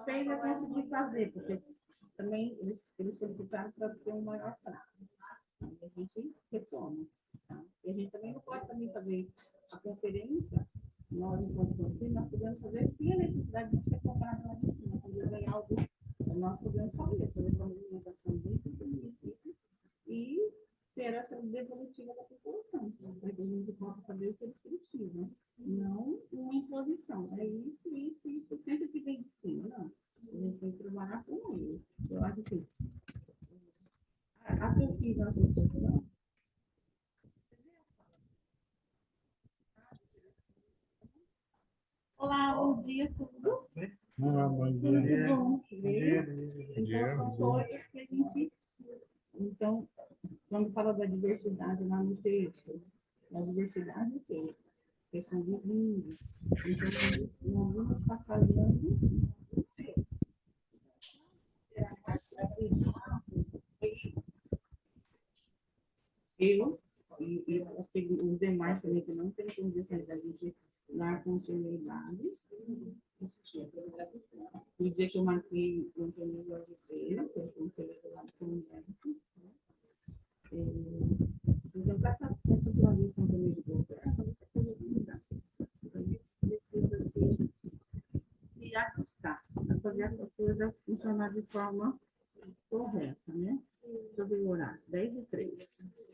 fez, eu consegui fazer, porque também eles solicitaram para ter um maior prazo. Aí a gente retoma. Tá? E a gente também não pode também fazer a conferência, nós, enquanto conselho, nós podemos fazer se a necessidade de ser comprado lá de cima, quando vem algo, nós podemos fazer uma movimentação dentro do município e ter essa devolutiva da população, para que a gente possa saber o que eles precisam, não uma imposição. É isso, sempre que vem de cima, não. A gente tem que trabalhar com eles. Eu acho que a que eu fiz na associação. Olá, bom dia, tudo? Olá, bom dia. Muito bom ver. Então, são coisas que a gente... Então, quando fala da diversidade lá no texto, da diversidade tem questão dos índios. Então, nós vamos estar fazendo eu e os demais também que não têm condições da gente dar continuidade. E dizer que eu marquei o Antônio Jorge Freire, que é o conselheiro lá do Congresso. Então, com essa transição também de governo, a gente precisa se ajustar, para fazer a coisa funcionar de forma correta, né? Sobre o horário, 10h03.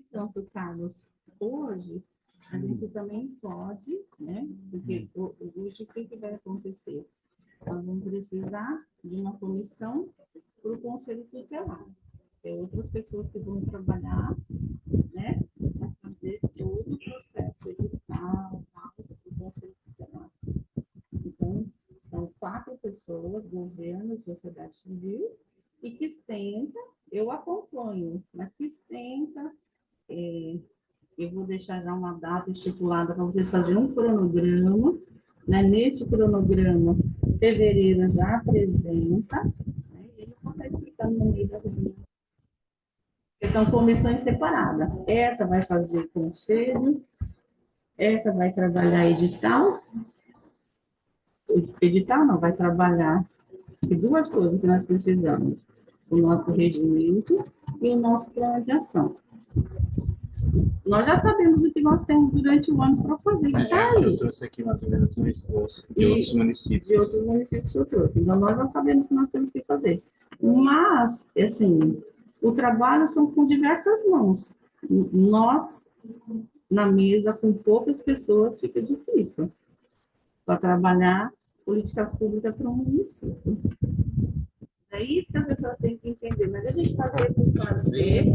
Então, seu Carlos, hoje a gente também pode, né? Porque hoje o que vai acontecer? Nós vamos precisar de uma comissão para o Conselho Tutelar. Tem outras pessoas que vão trabalhar, né? Para fazer todo o processo edital, do Conselho Tutelar. Então, são 4 pessoas, governo, sociedade civil, e que senta, eu acompanho, mas que senta, eu vou deixar já uma data estipulada para vocês fazerem um cronograma, né? Nesse cronograma, fevereiro já apresenta, né? E ele vai estar explicando no meio da reunião. São comissões separadas. Essa vai fazer conselho, essa vai trabalhar edital. Edital não, vai trabalhar de 2 coisas que nós precisamos: o nosso regimento e o nosso plano de ação. Nós já sabemos o que nós temos durante o ano para fazer, que está aí. Eu trouxe aqui mais ou menos um esboço de outros municípios. De outros municípios que eu trouxe. Então, nós já sabemos o que nós temos que fazer. Mas, assim, o trabalho são com diversas mãos. Nós, na mesa, com poucas pessoas, fica difícil para trabalhar políticas públicas para um município. É isso que as pessoas têm que entender. Mas a gente fazer por fazer.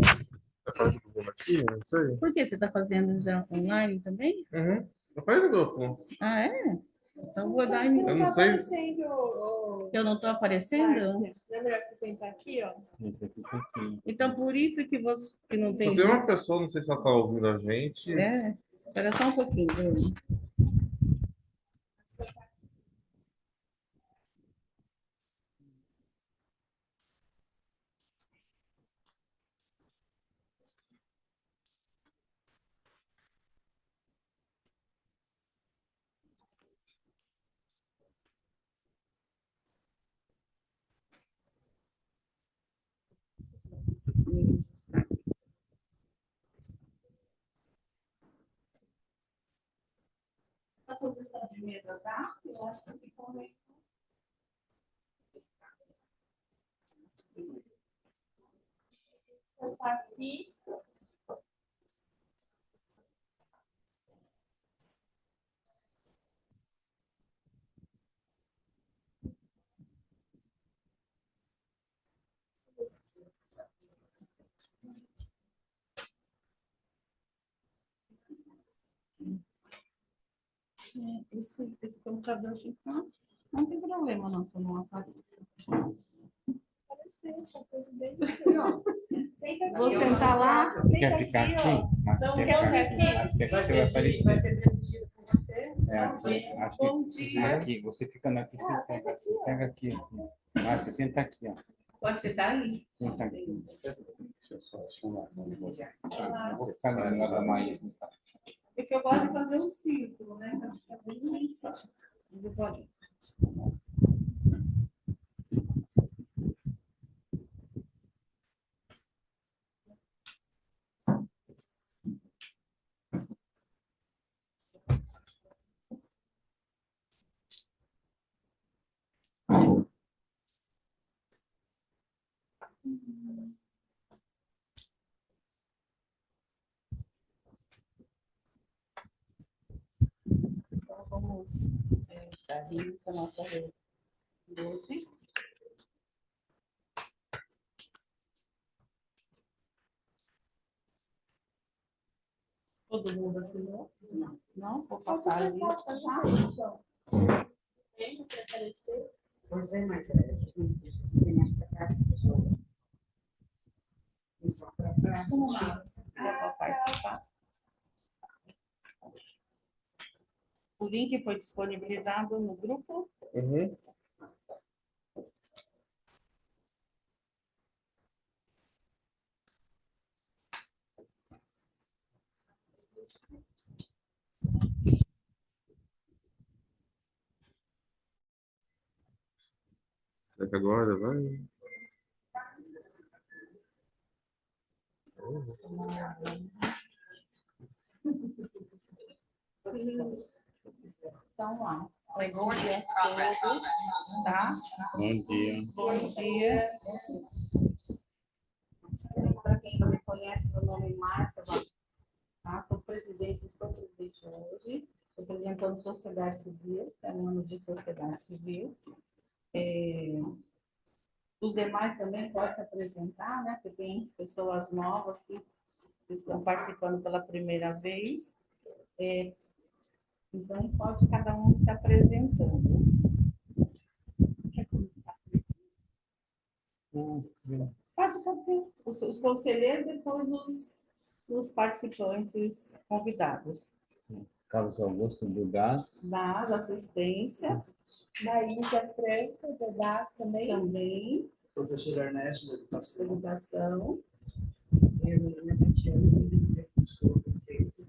Por que você está fazendo já online também? Uhum. Eu falei do grupo. Ah, é? Então vou dar. Eu não sei. Eu não estou aparecendo? Não é melhor você sentar aqui, ó? Então por isso que você que não tem. Só tem uma pessoa, não sei se ela tá ouvindo a gente. É. Espera só um pouquinho, Bruno. A posição de mesa, tá? Eu acho que ficou meio. Sentar aqui. Esse computador aqui não tem problema, não, se eu não aparecer. Apareceu, essa coisa bem aqui, ó. Senta aqui. Vou sentar lá. Senta Quer ficar aqui, aqui? ó. Mas Então, quer quer ficar ficar aqui? aqui? Vai ser Vai ser presidido por você? Acho Bom que dia. aqui, você fica aqui, você pega aqui. Ah, você senta aqui, ó. Pode sentar aí. Senta aqui. Deixa eu só chamar. Eu vou ficar ali no lado da Maísa. Porque eu gosto de fazer um círculo, né? Pra ficar bem fácil. Mas eu vou ali. Então, vamos dar início à nossa reunião de hoje. Todo mundo assinou? Não. Não? Vou passar a lista já. Tem que aparecer. Pois é, mas tem mais para cá, pessoal. Só para Como mais? Para participar. O link foi disponibilizado no grupo. Uhum. Será que agora vai? Então, lá. Bom dia a todos, tá? Bom dia. Bom dia. Para quem não me conhece, meu nome é Márcia, tá? Sou presidente, estou presidente hoje, representando sociedade civil, é um ano de sociedade civil. Os demais também podem se apresentar, né? Porque tem pessoas novas que estão participando pela primeira vez. Então, pode cada um se apresentando. Pode ser. Os conselheiros, depois os participantes convidados. Carlos Augusto do GAS. Das assistência, Da Isa Franca, do DAS também. também, Professor Ernesto, da educação. educação. Eu me Tatiana, professor do texto,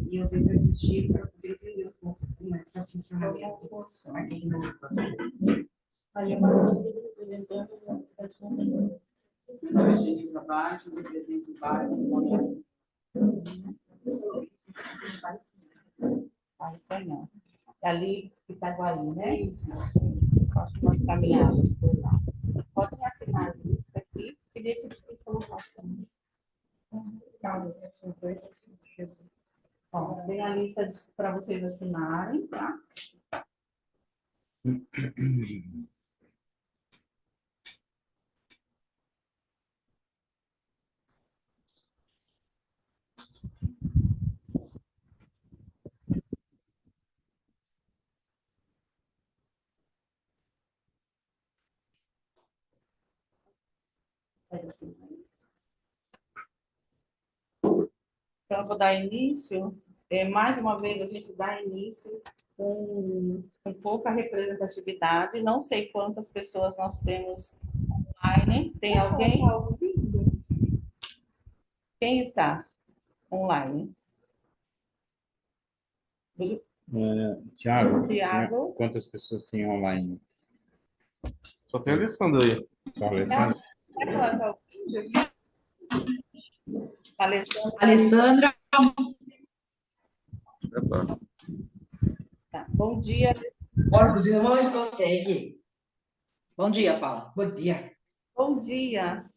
e eu venho assistir para poder entender um pouco como é que está funcionando aqui de novo. Aí Aparecida, representando os 7 momentos. Meu nome é Genisa Abaixo, eu represento o bairro. Não. Ali, Itaguaí, né? Acho que nós caminhamos por lá. Pode assinar a lista aqui. Queria que você colocasse. Ó, tem a lista para vocês assinarem, tá? Então, eu vou dar início. Mais uma vez, a gente dá início com pouca representatividade. Não sei quantas pessoas nós temos online. Tem alguém? Quem está online? Tiago, Tiago. quantas pessoas tem online? Só tem a Alessandra aí. Só Alessandro? Alessandra, Já tá. Tá. Bom dia. olha, o Dinamões consegue. Bom dia, fala. Bom dia. Bom dia.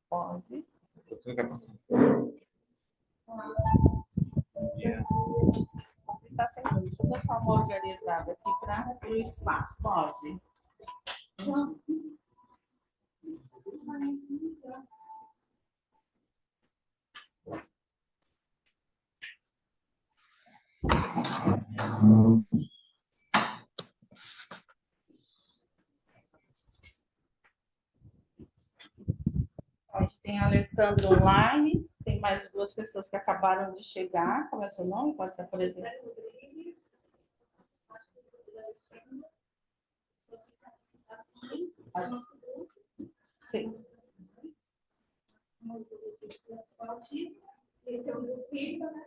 Pode. Você não quer passar? Tá sendo. Deixa eu dar só uma organizada aqui para o espaço. Pode. Tem a Alessandra online, tem mais 2 pessoas que acabaram de chegar. Qual é o seu nome? Pode se apresentar. Sim. Esse é o meu filho, né?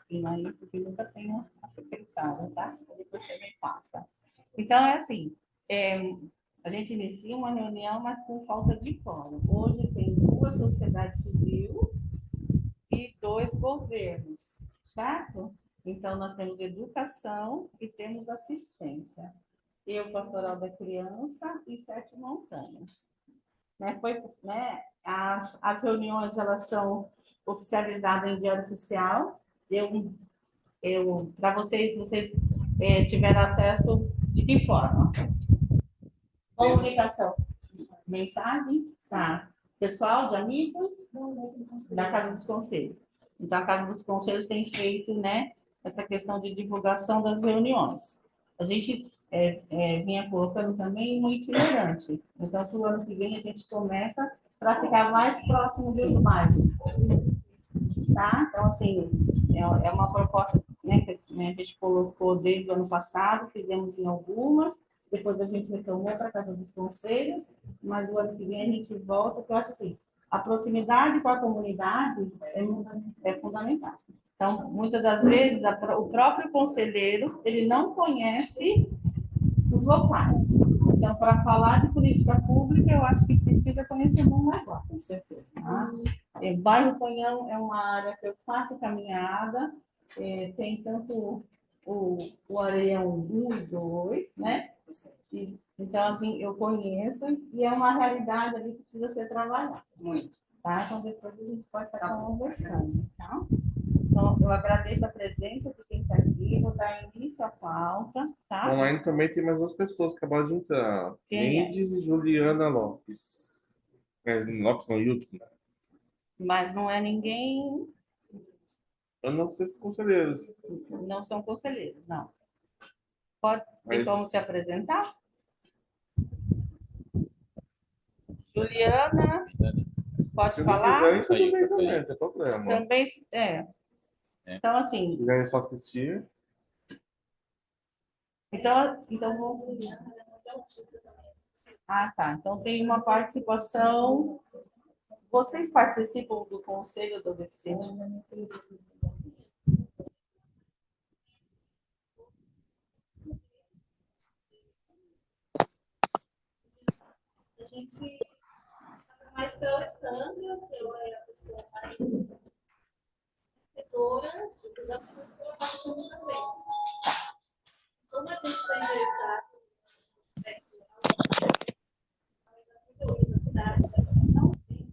E aí, porque nunca tenho a secretária, tá? Depois você me passa. Então, é assim, a gente inicia uma reunião, mas com falta de quórum. Hoje tem 2 sociedades civis e 2 governos, certo? Então, nós temos educação e temos assistência. Eu, pastoral da criança e 7 montanhas. As reuniões, elas são oficializadas em diário oficial. Para vocês tiveram acesso de que forma? Comunicação. Mensagem? Tá. Pessoal, de amigos? Da Casa dos Conselhos. Então, a Casa dos Conselhos tem feito, né, essa questão de divulgação das reuniões. A gente vinha colocando também um itinerante. Então, para o ano que vem, a gente começa para ficar mais próximo dos bairros. Tá? Então, assim, é uma proposta, né, que a gente colocou desde o ano passado, fizemos em algumas, depois a gente retomou para a Casa dos Conselhos, mas o ano que vem a gente volta, porque eu acho assim, a proximidade com a comunidade é fundamental. Então, muitas das vezes, o próprio conselheiro, ele não conhece os locais. Então, para falar de política pública, eu acho que precisa conhecer bom mais lá, com certeza. Tá? Bairro Tonhão é uma área que eu faço caminhada, tem tanto o Areião 1 e 2, né? Então, assim, eu conheço e é uma realidade ali que precisa ser trabalhada. Muito. Tá? Então, depois a gente pode estar conversando, tá? Então, eu agradeço a presença de quem está aqui, vou dar início à pauta, tá? Online também tem mais 2 pessoas que acabaram de entrar. Quem é? Mendes e Juliana Lopes. Lopes não, Yuki. Mas não é ninguém, Eu não sei se conselheiros. não são conselheiros, não. Pode ter como se apresentar? Juliana, pode Se não falar? quiserem, tudo bem também, não tem problema. Também, Então, Se assim, quiserem só assistir. então vou... Ah, tá. Então tem uma participação. Vocês participam do Conselho do Deficiente? A gente mais para a Alessandra, que ela é a pessoa mais protetora de toda a formação também. Como a gente está interessado na cidade, não tem.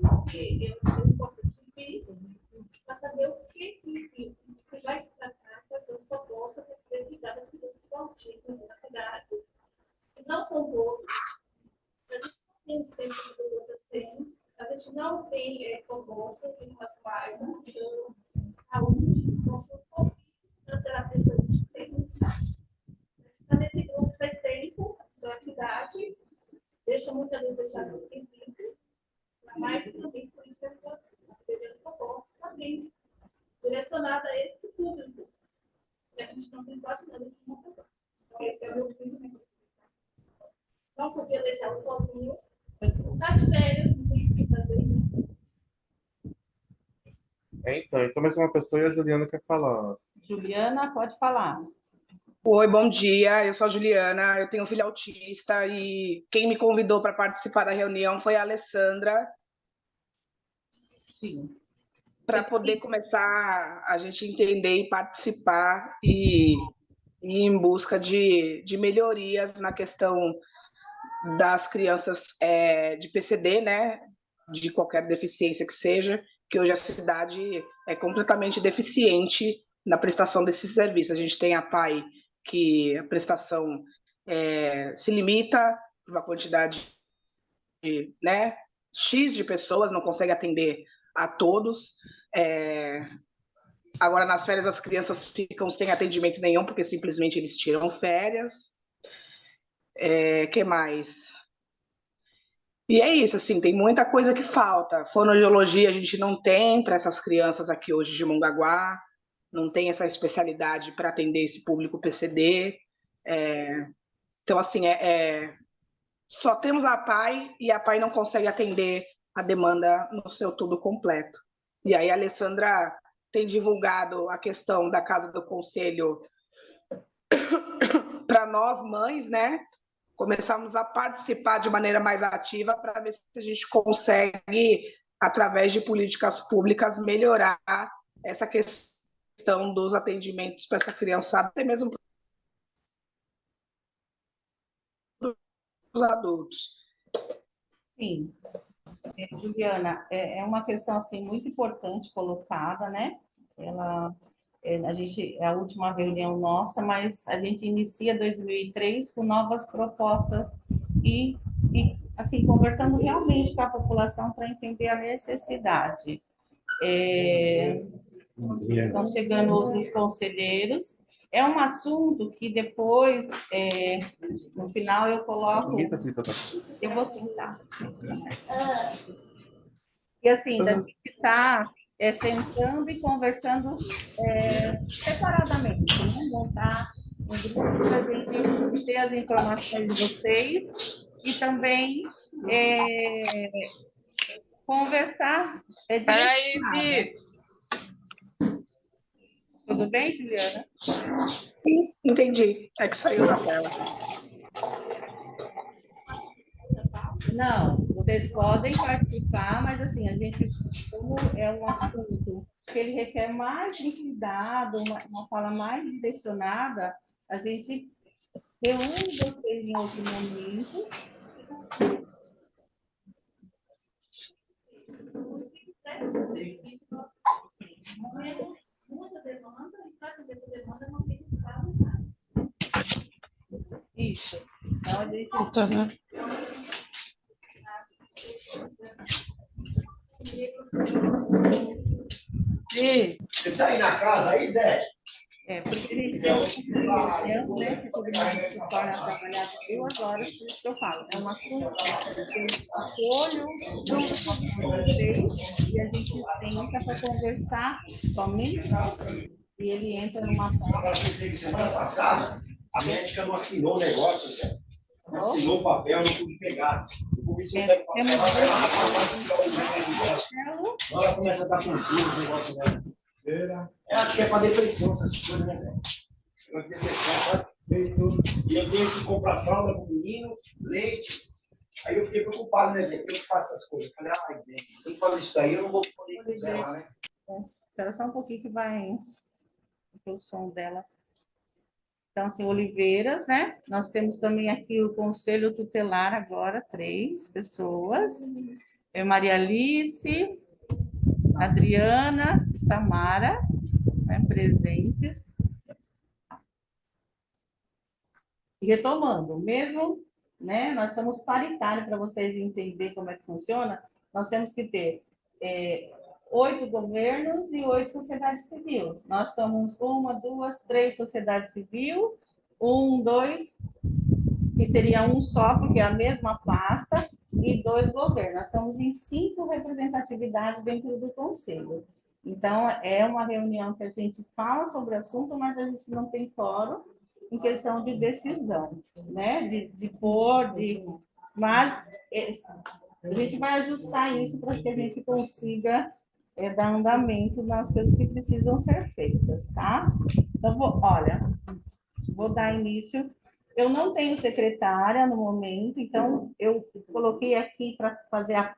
Por isso que eu acho importante para saber o que você vai tratar com as suas propostas para poder cuidar das crianças com autismo na cidade. Não são todos. A gente não tem sempre que as outras têm. A gente não tem proposta de uma vagas, saúde, consulta, das terapias que a gente tem. Está nesse grupo faz tempo da cidade, deixa muita desejar nesse quesito, mas também por isso que as propostas também direcionadas a esse público. E a gente não tem quase nada de montar. Então, esse é o meu filho. Não podia deixá-lo sozinho. Está de férias, não tem o que fazer. Então mais uma pessoa e a Juliana quer falar. Juliana, pode falar. Oi, bom dia. Eu sou a Juliana, eu tenho um filho autista e quem me convidou para participar da reunião foi a Alessandra. Sim. Para poder começar a gente entender e participar e ir em busca de melhorias na questão das crianças de PCD, né? De qualquer deficiência que seja, que hoje a cidade é completamente deficiente na prestação desse serviço. A gente tem a PAI, que a prestação se limita a uma quantidade né, X de pessoas, não consegue atender a todos. Agora, nas férias, as crianças ficam sem atendimento nenhum, porque simplesmente eles tiram férias. Que mais? E é isso, assim, tem muita coisa que falta. Fonoaudiologia a gente não tem para essas crianças aqui hoje de Mongaguá, não tem essa especialidade para atender esse público PCD. Então, assim, só temos a PAI e a PAI não consegue atender a demanda no seu todo completo. E aí a Alessandra tem divulgado a questão da Casa do Conselho para nós, mães, né? Começamos a participar de maneira mais ativa para ver se a gente consegue, através de políticas públicas, melhorar essa questão dos atendimentos para essa criançada, até mesmo para os adultos. Sim. Juliana, é uma questão assim muito importante colocada, né? A gente é a última reunião nossa, mas a gente inicia 2003 com novas propostas e assim conversando realmente com a população para entender a necessidade. Estão chegando os conselheiros. É um assunto que depois, no final, eu coloco. Eu vou sentar. E assim, da gente está sentando e conversando separadamente, né? Montar um grupo para a gente ter as informações de vocês e também conversar. Peraí, Vi. Tudo bem, Juliana? Sim, entendi. É que saiu da tela. Não, vocês podem participar, mas assim, a gente, como é um assunto que ele requer mais cuidado, uma fala mais direcionada, a gente reúne vocês em outro momento. Muita demanda, e para atender essa demanda não tem espaço. Isso. Então, a gente... Você está aí na casa aí, Zé? Porque a gente tem uma reunião, né, que todo mundo se torna a trabalhar 2 horas, por isso que eu falo, é uma coisa que tem escolho, não e a gente senta para conversar somente, e ele entra numa forma... Semana passada, a médica não assinou o negócio, Zé. Não assinou o papel, não pude pegar. Eu vou ver se eu pego o papel. Ela começa a dar confuso o negócio dela. Acho que é para depressão essas coisas, né, Zé? É depressão, sabe? E eu tenho que comprar fralda para o menino, leite. Aí eu fiquei preocupado, né, Zé? Porque eu faço essas coisas. Eu falei, tem que fazer isso daí, eu não vou poder fazer lá, né? Espera só um pouquinho que vai o som dela. Então, assim, Oliveiras, né? Nós temos também aqui o Conselho Tutelar agora, 3 pessoas. Maria Alice, Adriana e Samara, né, presentes. E retomando, mesmo, né, nós somos paritários, para vocês entenderem como é que funciona, nós temos que ter 8 governos e 8 sociedades civis. Nós somos 1, 2, 3 sociedades civis, 1, 2, que seria um só, porque é a mesma pasta, e 2 governos. Nós estamos em 5 representatividades dentro do Conselho. Então, é uma reunião que a gente fala sobre o assunto, mas a gente não tem fórum em questão de decisão, né? Mas a gente vai ajustar isso para que a gente consiga dar andamento nas coisas que precisam ser feitas, tá? Então, vou dar início. Eu não tenho secretária no momento, então eu coloquei aqui para fazer a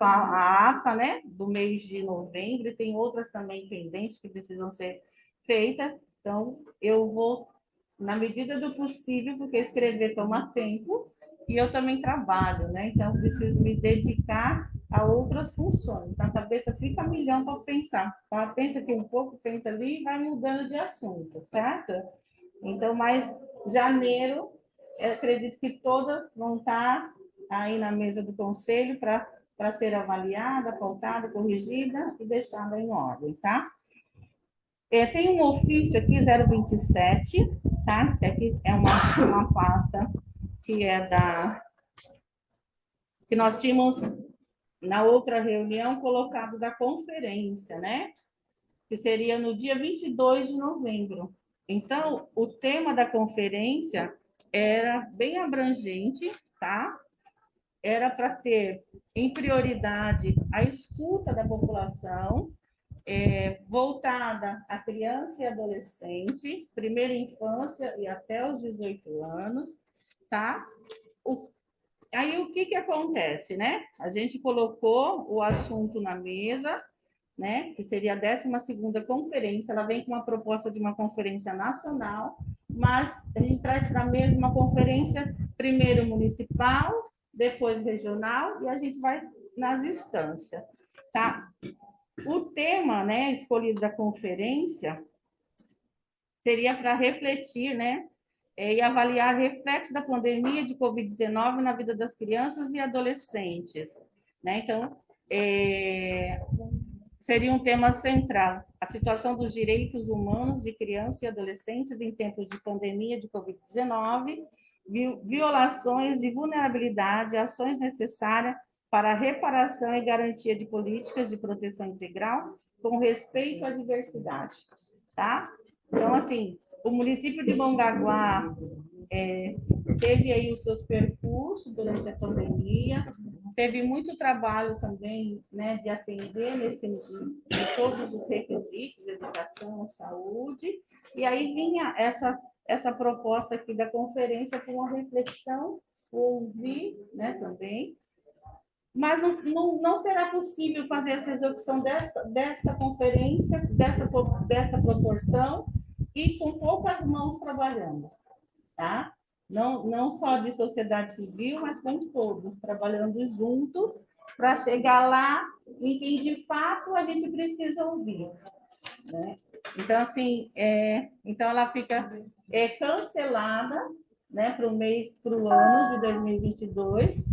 ata, né, do mês de novembro, e tem outras também pendentes que precisam ser feitas. Então, eu vou, na medida do possível, porque escrever toma tempo, e eu também trabalho, né? Então, eu preciso me dedicar a outras funções. Então, a cabeça fica a milhão para pensar. Então, pensa aqui um pouco, pensa ali e vai mudando de assunto, certo? Então, mas janeiro, eu acredito que todas vão estar aí na mesa do conselho para ser avaliada, pautada, corrigida e deixada em ordem, tá? Tem um ofício aqui, 027, tá? Que aqui é uma pasta que é que nós tínhamos na outra reunião colocado da conferência, né? Que seria no dia 22 de novembro. Então, o tema da conferência era bem abrangente, tá? Era para ter, em prioridade, a escuta da população, voltada à criança e adolescente, primeira infância e até os 18 anos, tá? Aí, o que acontece, né? A gente colocou o assunto na mesa, né? Que seria a 12ª conferência, ela vem com uma proposta de uma conferência nacional, mas a gente traz para a mesma conferência, primeiro municipal, depois regional, e a gente vai nas instâncias, tá? O tema, né, escolhido da conferência seria para refletir, né, e avaliar reflexos da pandemia de Covid-19 na vida das crianças e adolescentes, né? Então, seria um tema central, a situação dos direitos humanos de crianças e adolescentes em tempos de pandemia de Covid-19, violações e vulnerabilidade, ações necessárias para a reparação e garantia de políticas de proteção integral com respeito à diversidade, tá? Então, assim, o município de Mongaguá teve aí os seus percursos durante a pandemia, teve muito trabalho também, né, de atender em todos os requisitos, educação, saúde, e aí vinha essa proposta aqui da conferência com uma reflexão, ouvir, né, também, mas não será possível fazer essa execução dessa conferência, dessa proporção, e com poucas mãos trabalhando, tá? Não só de sociedade civil, mas com todos, trabalhando junto, para chegar lá em quem, de fato, a gente precisa ouvir, né? Então, assim, então ela fica cancelada, né, para o ano de 2022.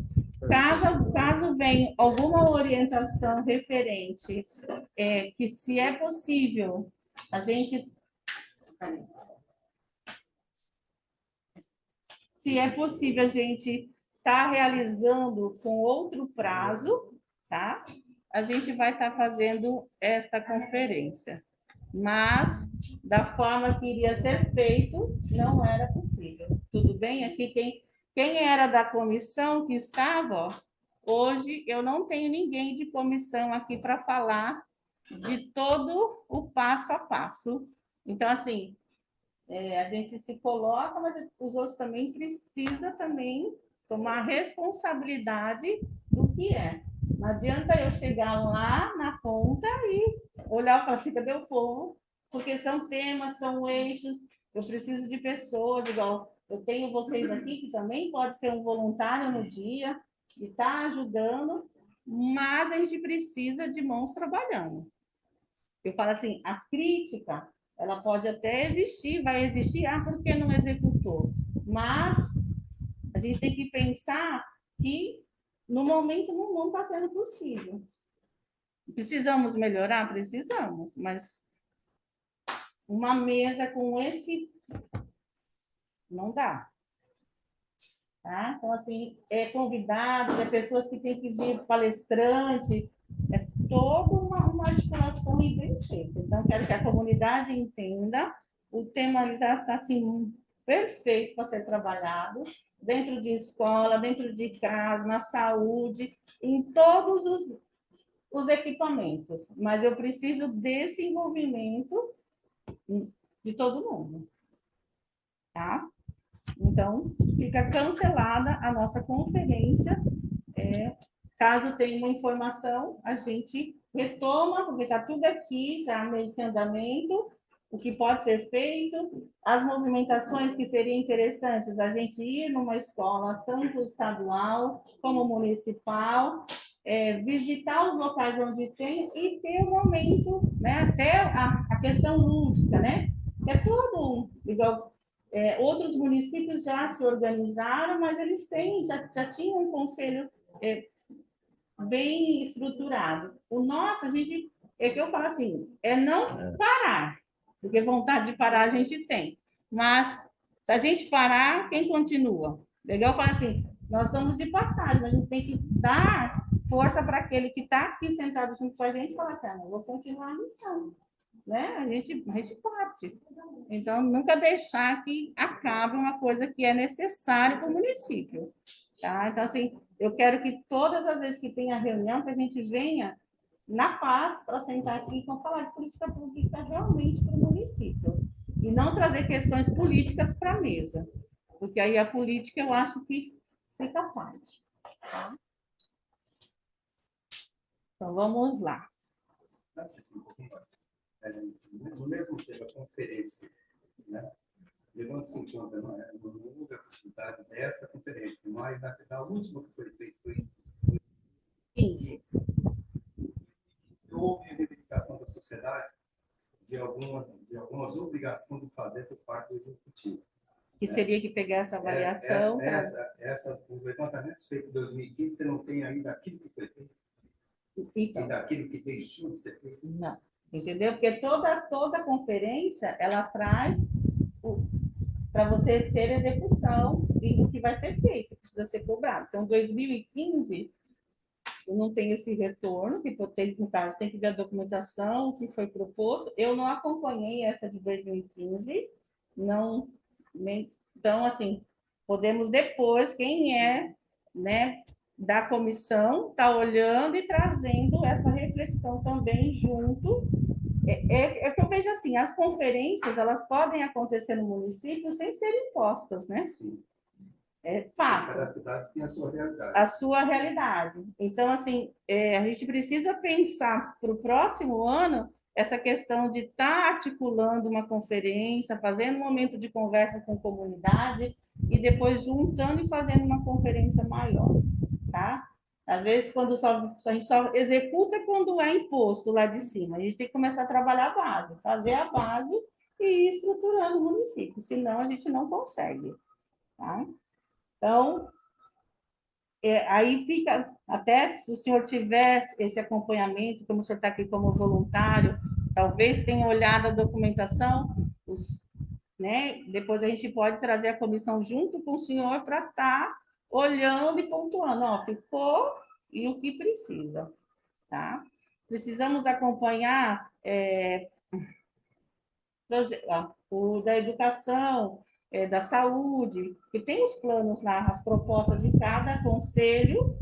Caso venha alguma orientação referente, que se é possível, a gente estar realizando com outro prazo, tá? A gente vai estar fazendo esta conferência. Mas, da forma que iria ser feito, não era possível. Tudo bem? Aqui, quem era da comissão que estava, hoje eu não tenho ninguém de comissão aqui para falar de todo o passo a passo. Então, assim, a gente se coloca, mas os outros também precisam também tomar responsabilidade do que é. Não adianta eu chegar lá na ponta e olhar e falar assim, cadê o povo? Porque são temas, são eixos, eu preciso de pessoas, igual eu tenho vocês aqui, que também pode ser um voluntário no dia, e está ajudando, mas a gente precisa de mãos trabalhando. Eu falo assim, a crítica, ela pode até existir, vai existir, por que não executou? Mas a gente tem que pensar que no momento não está sendo possível. Precisamos melhorar? Precisamos, mas uma mesa com esse não dá. Tá? Então, assim, convidados, pessoas que têm que vir palestrante, toda uma articulação e bem feita. Então, quero que a comunidade entenda, o tema está assim, perfeito para ser trabalhado, dentro de escola, dentro de casa, na saúde, em todos os equipamentos. Mas eu preciso desse envolvimento de todo mundo. Tá? Então, fica cancelada a nossa conferência. Caso tenha uma informação, a gente retoma, porque está tudo aqui, já meio que andamento, o que pode ser feito, as movimentações que seriam interessantes, a gente ir numa escola, tanto estadual como municipal, visitar os locais onde tem e ter um momento, né, até a questão lúdica, né? É tudo igual. Outros municípios já se organizaram, mas eles já tinham um conselho bem estruturado. O nosso, é que eu falo assim, não parar, porque vontade de parar a gente tem, mas se a gente parar, quem continua? Legal? Eu falo assim, nós estamos de passagem, mas a gente tem que dar força para aquele que está aqui sentado junto com a gente e falar assim, eu vou continuar a missão. Né? A gente parte. Então, nunca deixar que acabe uma coisa que é necessária para o município. Tá? Então, assim, eu quero que todas as vezes que tenha reunião, que a gente venha na paz para sentar aqui e falar de política pública realmente para o município. E não trazer questões políticas para a mesa. Porque aí a política eu acho que fica parte. Tá? Então, vamos lá. No mesmo tempo, a conferência, né? Levando-se em conta, não houve a possibilidade dessa conferência, mas na última que foi feita, foi 15. Houve a reivindicação da sociedade de algumas obrigações de fazer por parte do executivo. Que seria que pegar essa avaliação. Os levantamentos feitos em 2015, você não tem ainda aquilo que foi feito? Então, e daquilo que deixou de ser feito? Não. Entendeu? Porque toda conferência, ela traz para você ter execução e do que vai ser feito, precisa ser cobrado. Então, 2015, eu não tenho esse retorno, que no caso tem que ver a documentação que foi proposto. Eu não acompanhei essa de 2015, não, então, assim, podemos depois, quem é, né, da comissão, tá olhando e trazendo essa reflexão também junto. É que eu vejo assim, as conferências, elas podem acontecer no município sem serem impostas, né? Sim. É fato. Cada cidade tem a sua realidade. A sua realidade. Então, assim, a gente precisa pensar para o próximo ano essa questão de estar articulando uma conferência, fazendo um momento de conversa com a comunidade e depois juntando e fazendo uma conferência maior, tá? Às vezes, a gente só executa quando é imposto lá de cima. A gente tem que começar a trabalhar a base, fazer a base e ir estruturando o município, senão a gente não consegue, tá? Então, aí fica, até se o senhor tivesse esse acompanhamento, como o senhor está aqui como voluntário, talvez tenha olhado a documentação, né? Depois a gente pode trazer a comissão junto com o senhor para estar olhando e pontuando, ó, ficou e o que precisa, tá? Precisamos acompanhar o da educação, da saúde, que tem os planos lá, as propostas de cada conselho.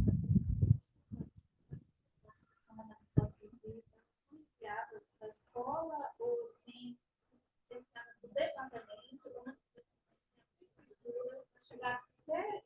Da escola ou tem do departamento, chegar até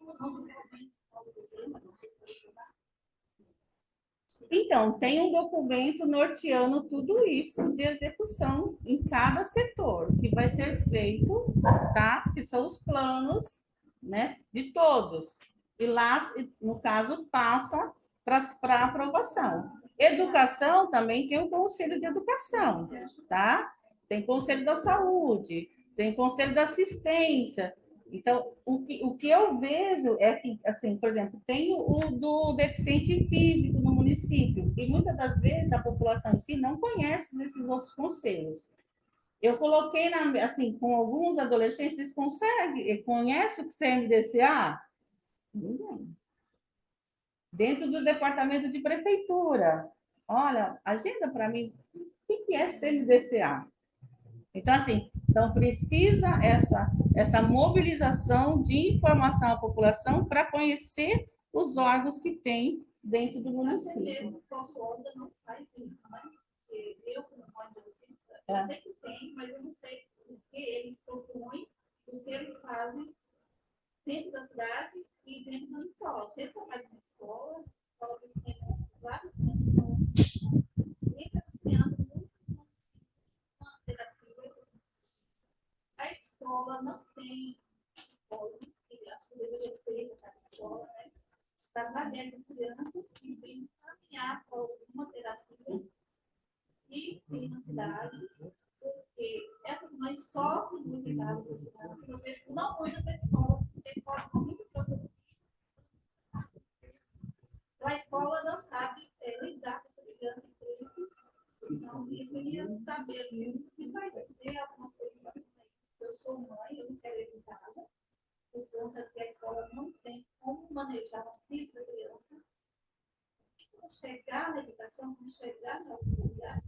Então, tem um documento norteando tudo isso de execução em cada setor, que vai ser feito, tá? Que são os planos, né, de todos. E lá, no caso, passa para aprovação. Educação também tem o Conselho de Educação, tá? Tem Conselho da Saúde, tem Conselho da Assistência. Então, o que eu vejo é que, assim, por exemplo, tem o do deficiente físico no município, e muitas das vezes a população em si não conhece esses outros conselhos. Eu coloquei, assim, com alguns adolescentes, vocês conhecem o CMDCA? Ninguém. Dentro do departamento de prefeitura. Olha, agenda para mim, o que é CMDCA? Então, assim, precisa essa mobilização de informação à população para conhecer os órgãos que tem dentro do município. O órgão não faz isso, né? Eu, como audiologista, eu sei que tem, mas eu não sei o que eles propõem, o que eles fazem dentro da cidade e dentro das escolas. Dentro da parte da escola, eles têm várias condições. Entre as crianças, uma terapia. A escola não tem psicólogo, que acho que deveria ter na escola, né? Para trazer essas crianças e vem caminhar para alguma terapia e tem na cidade, porque essas mães sofrem muito em casa das crianças, eu vejo, não manda para a escola, porque a escola tem muitas coisas. A escola não sabe lidar com essa criança. Então, isso eu ia saber se vai ter algumas coisas. Eu sou mãe, eu não quero ir em casa, por conta que a escola não tem como manejar a física da criança. Como chegar na educação, como chegar na universidade.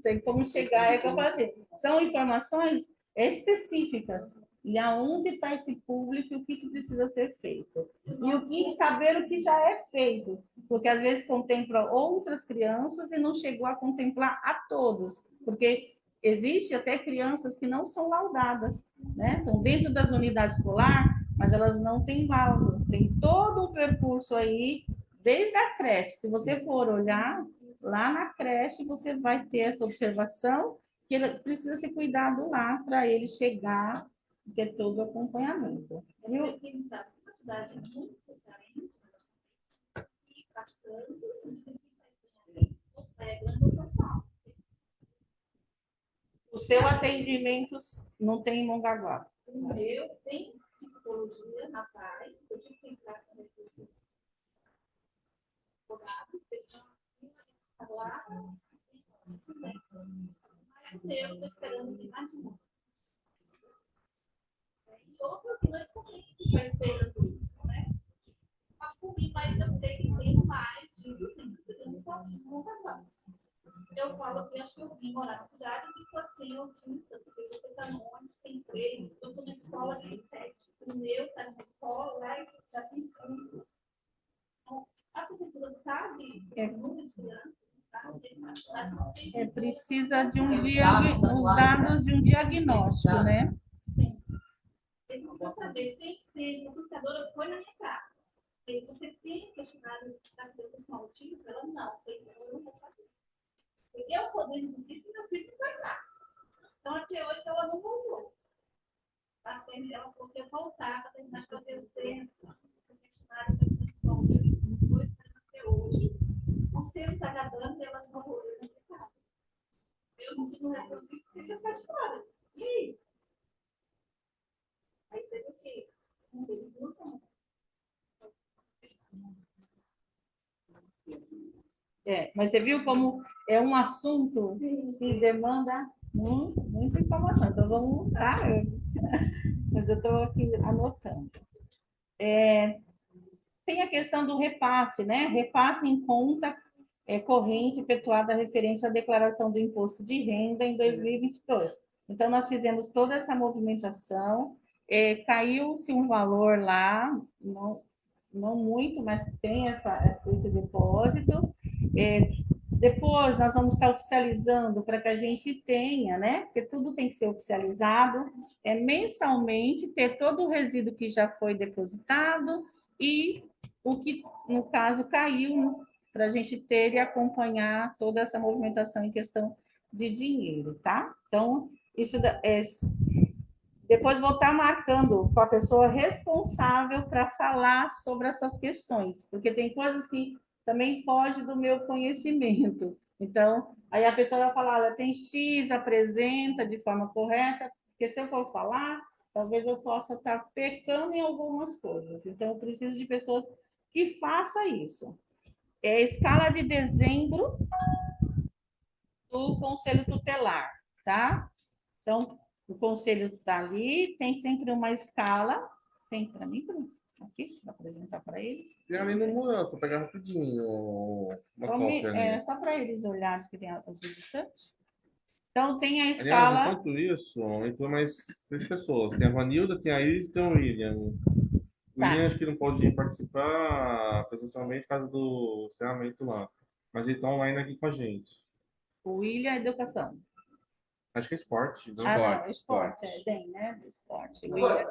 Tem como chegar, é que eu falo assim, são informações específicas. E aonde está esse público e o que precisa ser feito. E o que saber o que já é feito. Porque às vezes contempla outras crianças e não chegou a contemplar a todos. Porque existe até crianças que não são laudadas, né? Estão dentro das unidades escolares, mas elas não têm laudo. Tem todo um percurso aí, desde a creche. Se você for olhar, lá na creche você vai ter essa observação que ele precisa ser cuidado lá para ele chegar e ter todo o acompanhamento. Eu aqui na cidade muito carente, e passando, o seu atendimento não tem em Mongaguá. o meu tem psicologia na SAI, eu tive que entrar com recurso rodado, lá, mas o meu, eu estou esperando que mais de novo. E outras mães também ficam esperando isso, né? Mas por mim, mas eu sei que tem mais de 200 anos com autismo no casal. Eu falo que acho que eu vim morar na cidade que só tem autista, porque você está no ônibus, tem 3, eu estou na escola, tem 7. O meu está na escola, lá já tem 5. Então, a prefeitura sabe esse número de crianças, precisa de os dados de um diagnóstico, né? Sim. Eles não vão saber, tem que ser, a associadora foi na minha casa. E você tem questionário da criança com autismo? Ela não, eu não vou fazer. Eu podendo dizer se meu filho não vai dar. Então, até hoje, ela não voltou. Ela falou que ia voltar para terminar de fazer o censo, o questionário da criança com autismo, os 2, mas até hoje. O censo está acabando e ela não voltou na minha casa. Eu não respondi, porque eu ficar de fora. E aí? Aí você viu que não teve evolução. Mas você viu como é um assunto que demanda muita informação. Então, vamos lá. Mas eu estou aqui anotando. Tem a questão do repasse, né? Repasse em conta corrente efetuada referente à declaração do imposto de renda em 2022. Então, nós fizemos toda essa movimentação, caiu-se um valor lá, não muito, mas tem esse depósito. Depois, nós vamos estar oficializando para que a gente tenha, né? Porque tudo tem que ser oficializado, mensalmente, ter todo o resíduo que já foi depositado e o que, no caso, caiu, para a gente ter e acompanhar toda essa movimentação em questão de dinheiro, tá? Então, isso depois vou estar marcando com a pessoa responsável para falar sobre essas questões, porque tem coisas que também fogem do meu conhecimento. Então, aí a pessoa vai falar, ela tem X, apresenta de forma correta, porque se eu for falar, talvez eu possa estar pecando em algumas coisas. Então, eu preciso de pessoas que façam isso. É a escala de dezembro do Conselho Tutelar, tá? Então, o conselho está ali, tem sempre uma escala. Tem para mim, aqui, para apresentar para eles. Tem ali no mudança, pegar rapidinho uma cópia ali. Só para eles olharem que tem os visitantes. Então, tem a Aliás, escala. enquanto isso, entrou mais 3 pessoas. Tem a Vanilda, tem a Iris e tem o William. O William acho que não pode participar presencialmente por causa do encerramento lá. Mas ele está online aqui com a gente. O William é educação. Acho que é esporte. Não? Não, esporte. DEM, né? Esporte. O William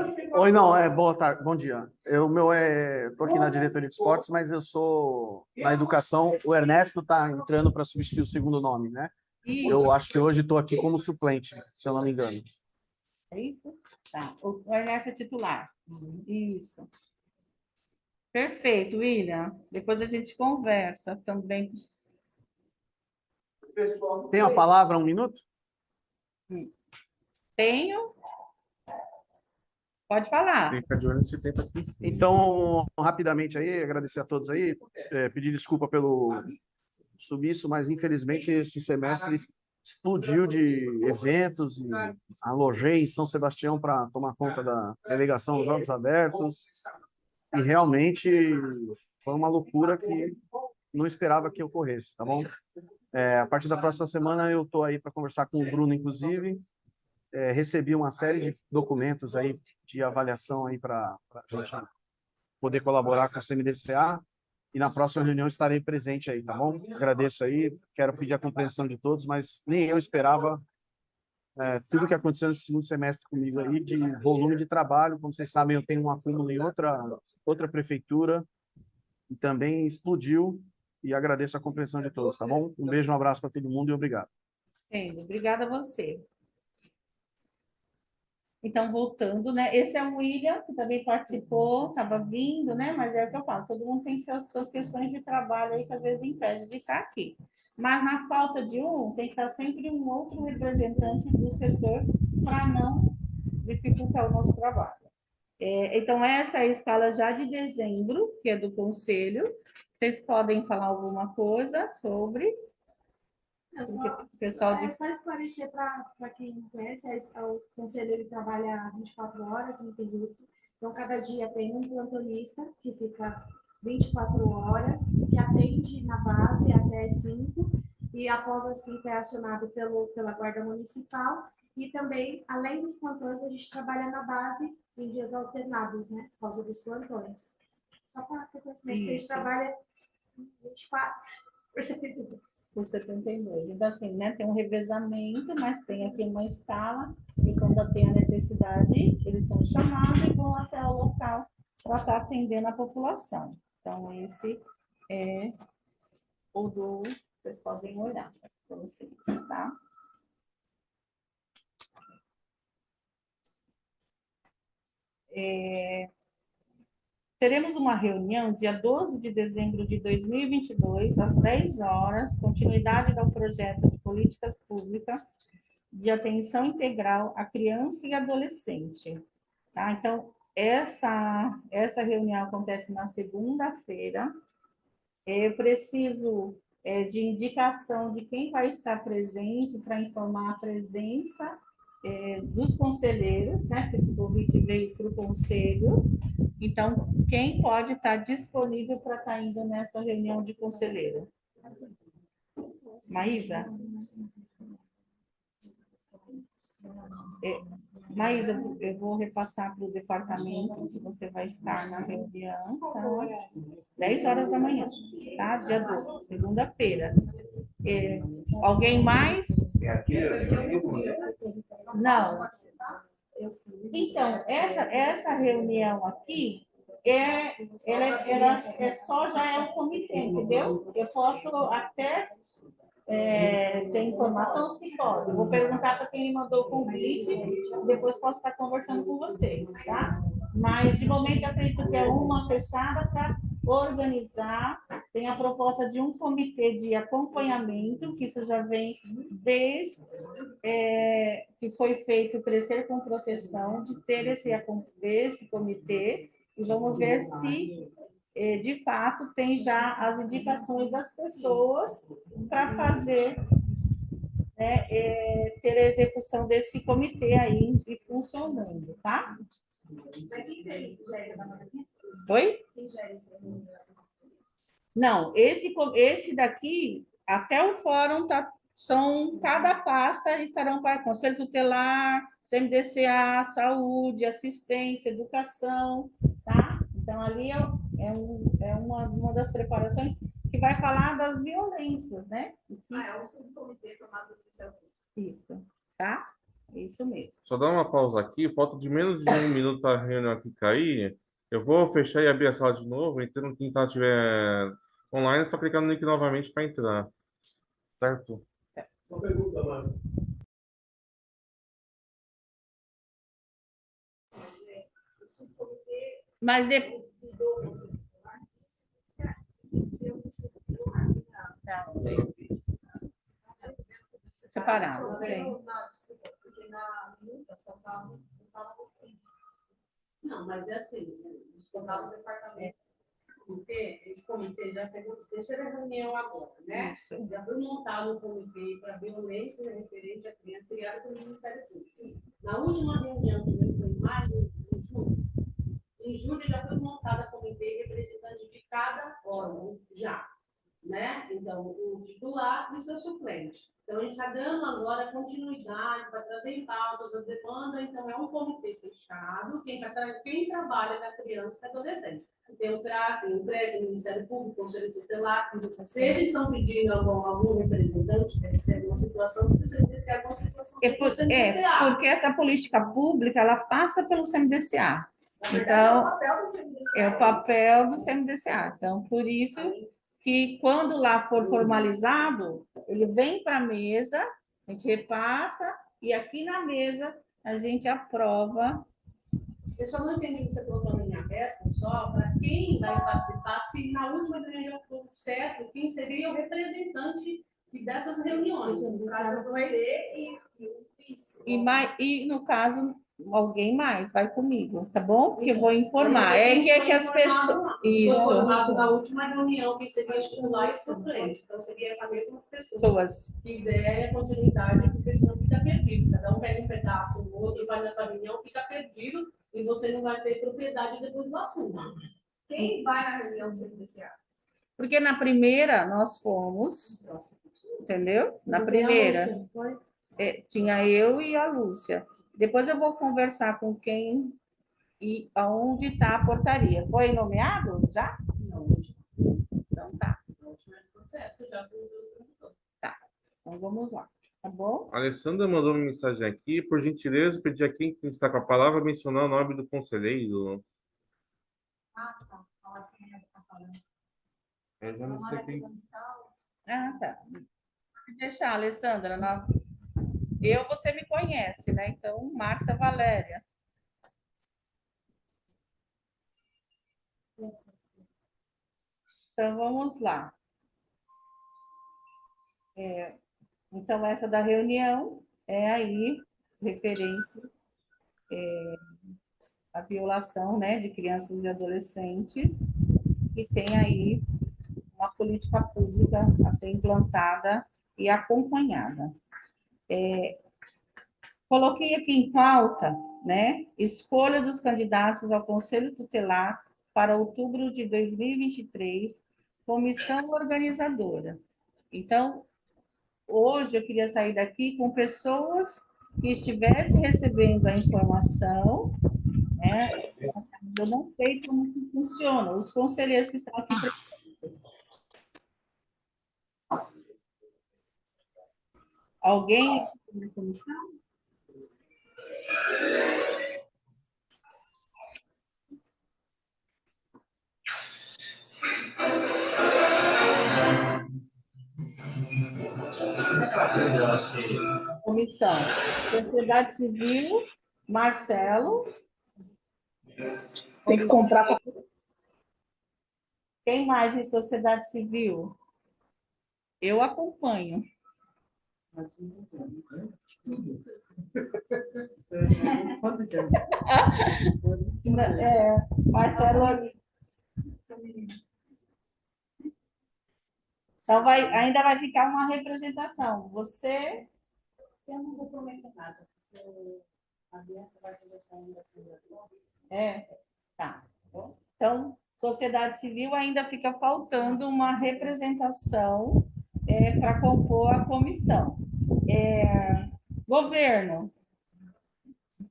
também. Oi, não, boa tarde, bom dia. Estou aqui na diretoria de esportes, mas eu sou na educação. O Ernesto está entrando para substituir o segundo nome, né? Isso. Eu acho que hoje estou aqui como suplente, se eu não me engano. É isso? Tá. O Ernesto é titular. Isso. Perfeito, William. Depois a gente conversa também. Tem a palavra, 1 minuto? Tenho. Pode falar. Fica de olho se tem patrocínio. Então, rapidamente aí, agradecer a todos aí, pedir desculpa pelo sumiço, mas infelizmente esse semestre explodiu de eventos e alojei em São Sebastião para tomar conta da delegação dos Jogos Abertos e realmente foi uma loucura que não esperava que ocorresse, tá bom? A partir da próxima semana eu estou aí para conversar com o Bruno, inclusive. Recebi uma série de documentos aí de avaliação aí para a gente poder colaborar com o CMDCA e na próxima reunião estarei presente aí, tá bom? Agradeço aí, quero pedir a compreensão de todos, mas nem eu esperava tudo que aconteceu nesse segundo semestre comigo aí, de volume de trabalho. Como vocês sabem, eu tenho um acúmulo em outra prefeitura e também explodiu e agradeço a compreensão de todos, tá bom? Um beijo, um abraço para todo mundo e obrigado. Entendo. Obrigada a você. Então, voltando, né? Esse é o William, que também participou, estava vindo, né? Mas é o que eu falo, todo mundo tem suas questões de trabalho aí que às vezes impede de estar aqui. Mas na falta de um, tem que estar sempre um outro representante do setor para não dificultar o nosso trabalho. Então, essa é a escala já de dezembro, que é do conselho. Vocês podem falar alguma coisa sobre... Só esclarecer para quem não conhece, o conselho ele trabalha 24 horas ininterrupto. Então, cada dia tem um plantonista que fica 24 horas, que atende na base até as 5, e após as 5 é acionado pela Guarda Municipal. E também, além dos plantões, a gente trabalha na base em dias alternados, né? Por causa dos plantões. Só para ter conhecimento que a gente trabalha 24 por 72. Por 72. Então, assim, né, tem um revezamento, mas tem aqui uma escala, e quando tem a necessidade, eles são chamados e vão até o local para estar atendendo a população. Então, esse é o do... Vocês podem olhar para vocês, tá? Teremos uma reunião dia 12 de dezembro de 2022, às 10 horas, continuidade do projeto de políticas públicas de atenção integral à criança e adolescente. Tá? Então, essa reunião acontece na segunda-feira. Eu preciso de indicação de quem vai estar presente para informar a presença dos conselheiros, né? Porque esse convite veio para o conselho. Então, quem pode estar disponível para estar indo nessa reunião de conselheiro? Maísa? Maísa, eu vou repassar para o departamento que você vai estar na reunião, tá? 10 horas da manhã, tá? Dia 12, segunda-feira. Alguém mais? Não. Então, essa reunião aqui, ela já é um comitê, entendeu? Eu posso até ter informação, se pode. Eu vou perguntar para quem me mandou o convite, depois posso estar conversando com vocês, tá? Mas, de momento, eu acredito que é uma fechada para organizar. Tem a proposta de um comitê de acompanhamento, que isso já vem desde que foi feito o Crescer com Proteção, de ter esse comitê, e vamos ver se, de fato, tem já as indicações das pessoas para fazer, né, ter a execução desse comitê aí funcionando, tá? Oi? Não, esse daqui, até o fórum, cada pasta estarão para Conselho Tutelar, CMDCA, Saúde, Assistência, Educação, tá? Então, ali é uma das preparações que vai falar das violências, né? É o subcomitê formado por Céu. Isso, tá? Isso mesmo. Só dá uma pausa aqui, falta de menos de 1 minuto para a reunião aqui cair. Eu vou fechar e abrir a sala de novo, então quem estiver online, é só clicar no link novamente para entrar. Certo? Uma pergunta, Márcio. Mas depois... separado. Não, Tem. desculpa, porque na luta só estava vocês. Não, mas é assim, descontar os departamentos. Porque esse comitê já chegou a terceira reunião agora, né? Isso. Já foi montado um comitê para violência referente à criança criado pelo Ministério Público. Sim. Na última reunião, que foi em maio, em julho já foi montada comitê representante de cada órgão, já. Né? Então, o titular e o seu suplente. Então, a gente está dando agora continuidade para trazer pautas, a demanda. Então, é um comitê fechado, quem trabalha na criança e adolescente. Tem o CRAS, o CRED, o Ministério Público, o Conselho Tutelar. Se eles estão pedindo algum representante, deve ser alguma situação, precisa ser alguma situação. Porque essa política pública, ela passa pelo CMDCA. Então, é o papel do CMDCA. Então, por isso que quando lá for formalizado, ele vem para a mesa, a gente repassa, e aqui na mesa a gente aprova. Eu só não entendi que você colocou em aberto, só para quem vai participar, se na última reunião já ficou certo, quem seria o representante dessas reuniões. No caso, você e o vice. E no caso, alguém mais vai comigo, tá bom? Que eu vou informar. Que as pessoas. Isso. Informado na última reunião, que seria titular e suplente. Então, seria essas mesmas pessoas. Que der continuidade, porque senão fica perdido. Cada um pega um pedaço, o outro vai nessa reunião, fica perdido, e você não vai ter propriedade depois do assunto. Quem vai na reunião do CMDCA? Porque na primeira nós fomos, entendeu? Na primeira. Tinha eu e a Lúcia. Depois eu vou conversar com quem e aonde está a portaria. Foi nomeado já? Não. Então tá. Certo, já. Tá. Então vamos lá. Tá bom? A Alessandra mandou uma mensagem aqui. Por gentileza, pedir a quem está com a palavra mencionar o nome do conselheiro. Ah, tá. Fala quem está falando. Eu já não sei quem. Ah, tá. Pode deixar, Alessandra. Você me conhece, né? Então, Márcia Valéria. Então, vamos lá. Então, essa da reunião é aí referente à violação, né, de crianças e adolescentes, e tem aí uma política pública a ser implantada e acompanhada. Coloquei aqui em pauta, né, escolha dos candidatos ao Conselho Tutelar para outubro de 2023, comissão organizadora. Então, hoje eu queria sair daqui com pessoas que estivessem recebendo a informação, né? Eu não sei como que funciona, os conselheiros que estão aqui presentes. Alguém na comissão? Comissão. Sociedade Civil, Marcelo. Tem que comprar. Quem mais de sociedade civil? Eu acompanho. Marcelo. Então, ainda vai ficar uma representação. Você. Eu não vou prometer nada. A Bianca vai conversar ainda com o tá. Então, sociedade civil ainda fica faltando uma representação para compor a comissão. Governo.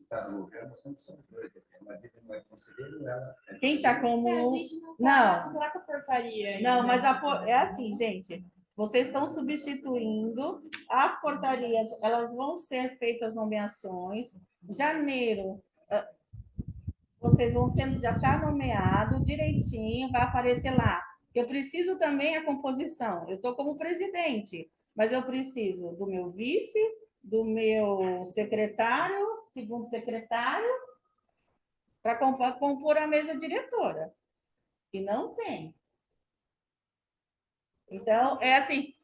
Tá, no governo são os dois, mas ele não é conselheiro, ela. Quem está como. A gente não tá com a portaria ainda. Não, mas é assim, gente. Vocês estão substituindo as portarias, elas vão ser feitas nomeações. Janeiro, vocês vão sendo, já está nomeado direitinho, vai aparecer lá. Eu preciso também a composição. Eu estou como presidente, mas eu preciso do meu vice, do meu secretário, segundo secretário, para compor a mesa diretora. E não tem. Então, é assim.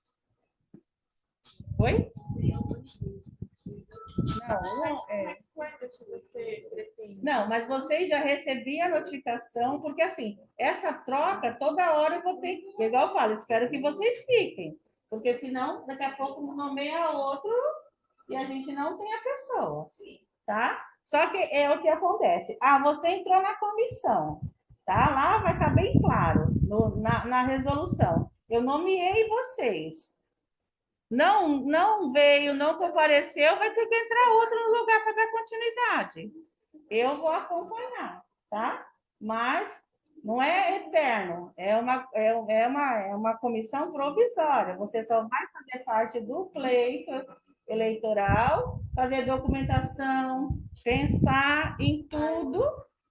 Oi? Não, mas vocês já recebiam a notificação, porque assim, essa troca, toda hora eu vou ter, igual eu falo, espero que vocês fiquem, porque senão daqui a pouco nomeia outro e a gente não tem a pessoa, tá? Só que é o que acontece. Ah, você entrou na comissão, tá? Lá vai estar bem claro, na resolução. Eu nomeei vocês. Não veio, não compareceu, vai ter que entrar outro no lugar para dar continuidade. Eu vou acompanhar, tá? Mas não é eterno, é uma comissão provisória. Você só vai fazer parte do pleito eleitoral, fazer documentação, pensar em tudo.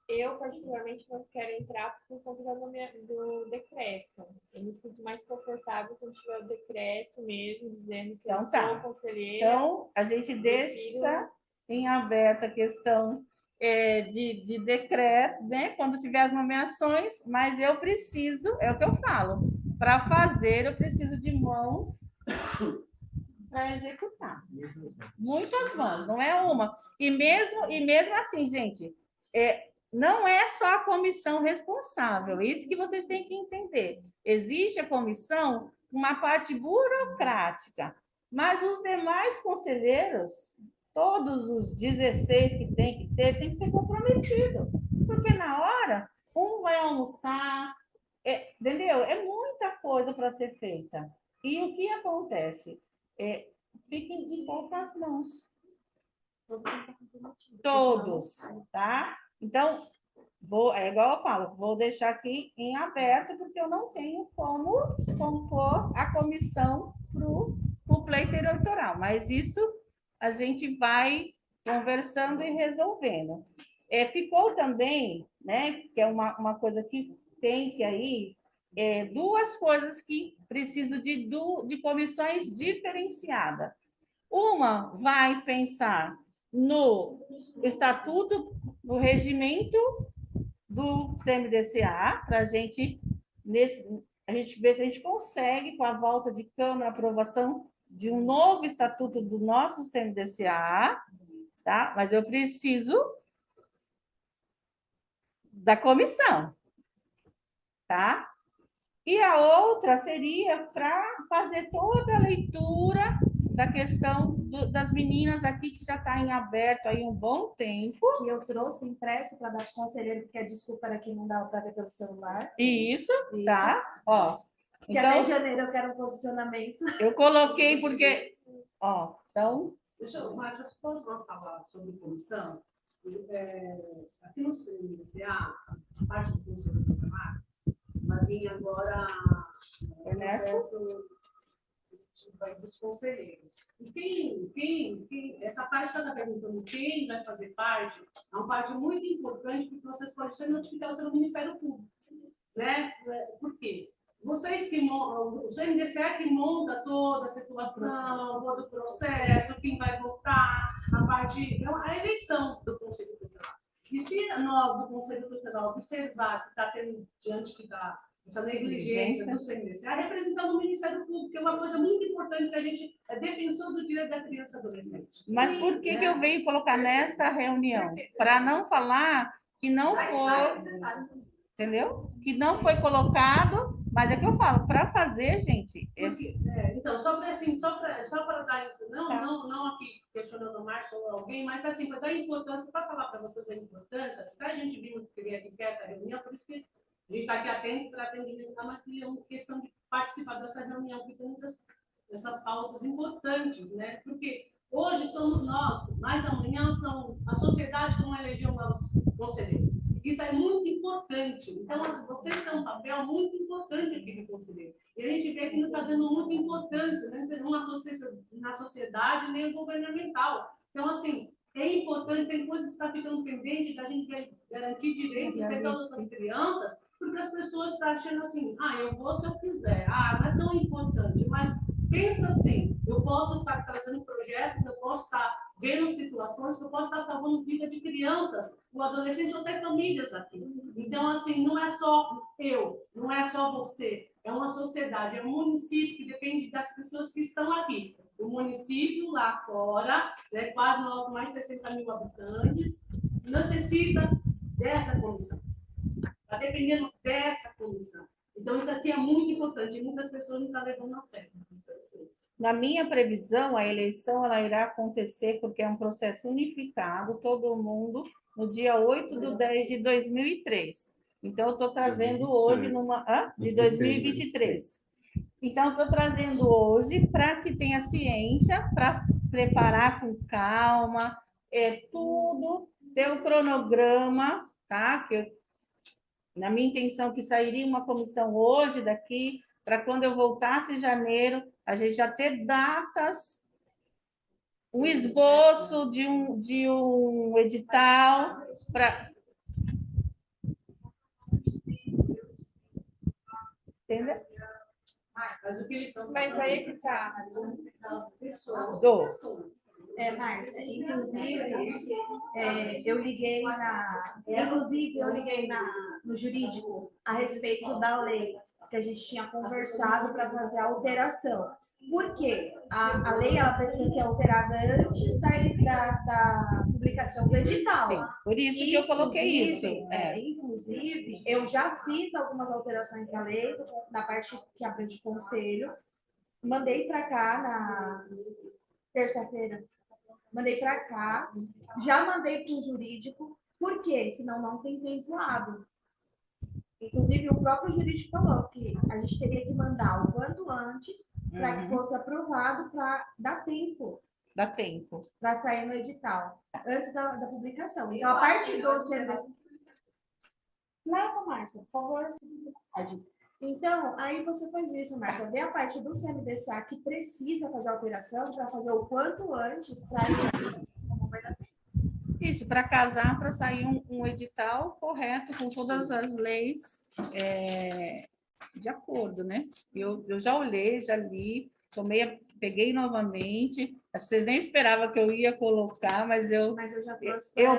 Eu, particularmente, não quero entrar por conta do decreto. Eu me sinto mais confortável quando tiver o decreto mesmo, dizendo que eu sou conselheira. Então, a gente deixa em aberto a questão de decreto, né? Quando tiver as nomeações, mas eu preciso, é o que eu falo, para fazer, eu preciso de mãos para executar. Muitas mãos, não é uma. E mesmo assim, gente, não é só a comissão responsável, isso que vocês têm que entender. Existe a comissão, uma parte burocrática, mas os demais conselheiros, todos os 16 que tem que ter, tem que ser comprometido, porque na hora, um vai almoçar, entendeu? É muita coisa para ser feita. E o que acontece? Fiquem de poucas mãos. Todos, tá? Então, é igual eu falo, vou deixar aqui em aberto, porque eu não tenho como compor a comissão para o pleito eleitoral, mas isso a gente vai conversando e resolvendo. Ficou também, né, que é uma coisa que tem que aí, duas coisas que preciso de comissões diferenciadas. Uma vai pensar no estatuto, no regimento do CMDCA, para a gente ver se a gente consegue, com a volta de Câmara, aprovação de um novo estatuto do nosso CMDCA, tá? Mas eu preciso da comissão, tá? E a outra seria para fazer toda a leitura da questão das meninas aqui, que já está em aberto aí um bom tempo. Que eu trouxe impresso para dar para o conselheiro, porque a desculpa era que não dava para ver pelo celular. Isso, tá? Ó, porque até em janeiro eu quero um posicionamento. Eu coloquei porque... Ó, então... Mas posso falar sobre comissão? Aqui no CMDCA, a parte do Conselho Tutelar, vai vir agora o processo dos conselheiros. E essa parte que está perguntando quem vai fazer parte, é uma parte muito importante, porque vocês podem ser notificados pelo Ministério Público. Né? Por quê? Vocês que o CMDCA que monta toda a situação, todo o processo, quem vai votar, a eleição do Conselho Tutelar. E se nós, do Conselho Tutelar, observar que está tendo diante essa negligência do CMDCA, representando o Ministério Público, que é uma coisa muito importante, que a gente é defensor do direito da criança e adolescente. Mas por que eu venho colocar nesta reunião? Para não falar que não foi... Entendeu? Que não foi colocado, mas é que eu falo, para fazer, gente... Então, só para dar... Não aqui questionando o Márcio ou alguém, mas assim, para dar importância, para falar para vocês a importância, para a gente vir aqui perto da reunião, por isso que a gente está aqui atento para atendimento, mas é uma questão de participar dessa reunião, que tem essas pautas importantes, né? Porque hoje somos nós, mas amanhã são a sociedade que não elegeu os conselheiros. Isso é muito importante. Então, vocês têm um papel muito importante aqui no conselheiro. E a gente vê que não está dando muita importância, né? Na sociedade nem governamental. Então, assim, é importante, tem coisas que estão ficando pendentes da gente garantir direito de todas essas crianças, porque as pessoas estão achando assim, eu vou se eu quiser, não é tão importante, mas pensa assim, eu posso estar trazendo projetos, eu posso estar vendo situações que eu posso estar salvando vida de crianças, ou adolescentes, ou até famílias aqui. Então, assim, não é só eu, não é só você, é uma sociedade, é um município que depende das pessoas que estão aqui. O município lá fora, né, quase nós mais de 60 mil habitantes, necessita dessa comissão. Está dependendo dessa comissão. Então, isso aqui é muito importante e muitas pessoas não estão levando a sério. Na minha previsão, a eleição ela irá acontecer porque é um processo unificado, todo mundo, no dia 8/10/2003. Então, eu estou trazendo hoje de 2023. Então, estou trazendo hoje para que tenha ciência, para preparar com calma, tudo, ter o cronograma, tá? Na minha intenção, que sairia uma comissão hoje daqui, para quando eu voltasse em janeiro, a gente já ter datas, um esboço de um edital para... Entendeu? Mas aí que tá. Márcia, inclusive, eu liguei no jurídico a respeito da lei, que a gente tinha conversado para fazer a alteração. Por quê? A lei ela precisa ser alterada antes da publicação do edital. Sim, por isso que eu coloquei isso. Inclusive, eu já fiz algumas alterações na lei, na parte que abrange conselho, mandei para cá na terça-feira. Mandei para cá, já mandei para o jurídico, por quê? Senão não tem tempo hábil. Inclusive, o próprio jurídico falou que a gente teria que mandar o quanto antes para que fosse aprovado para dar tempo. Dá tempo. Para sair no edital, antes da publicação. Então, a parte do CMDCA... Leva, Márcia, por favor. Então, aí você faz isso, Márcia. Vê a parte do CMDCA que precisa fazer alteração para fazer o quanto antes para ir. Isso, para casar, para sair um edital correto com todas as leis de acordo, né? Eu já olhei, já li, peguei novamente. Acho que vocês nem esperavam que eu ia colocar, mas eu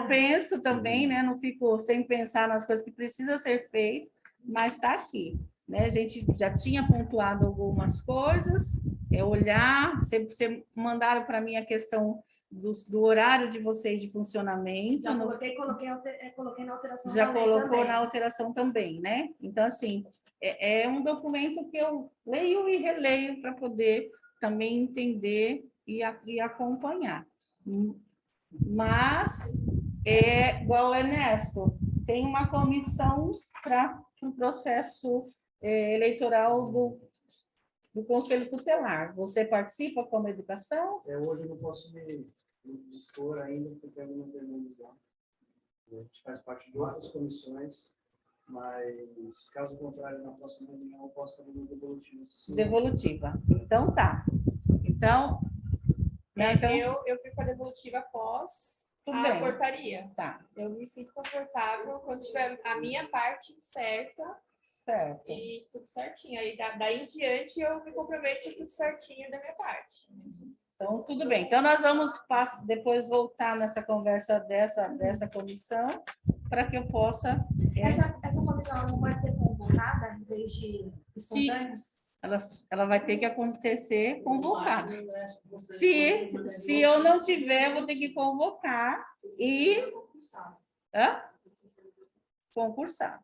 penso também, né? Não fico sem pensar nas coisas que precisa ser feito, mas está aqui. Né? A gente já tinha pontuado algumas coisas, olhar, você mandaram para mim a questão do horário de vocês de funcionamento. Já coloquei na alteração já colocou também. na alteração também, né? Então, assim, é um documento que eu leio e releio para poder também entender e acompanhar. Mas, igual o Ernesto, tem uma comissão para o processo eleitoral do Conselho Tutelar. Você participa como educação? Hoje eu não posso me dispor ainda, porque tem algumas demandas lá. A gente faz parte de outras comissões, mas, caso contrário, na próxima reunião eu posso fazer uma devolutiva. Devolutiva. Então, tá. Então, eu fico com a devolutiva após a portaria. Tá. Eu me sinto confortável quando tiver a minha parte certa. Certo. E tudo certinho. Aí, daí em diante, eu me comprometo tudo certinho da minha parte. Então, tudo bem. Então, nós vamos depois voltar nessa conversa dessa comissão, para que eu possa... Essa comissão não pode ser convocada em vez de espontâneas? Ela vai ter que acontecer convocada. Se eu não tiver, eu vou ter que convocar e... Concursado.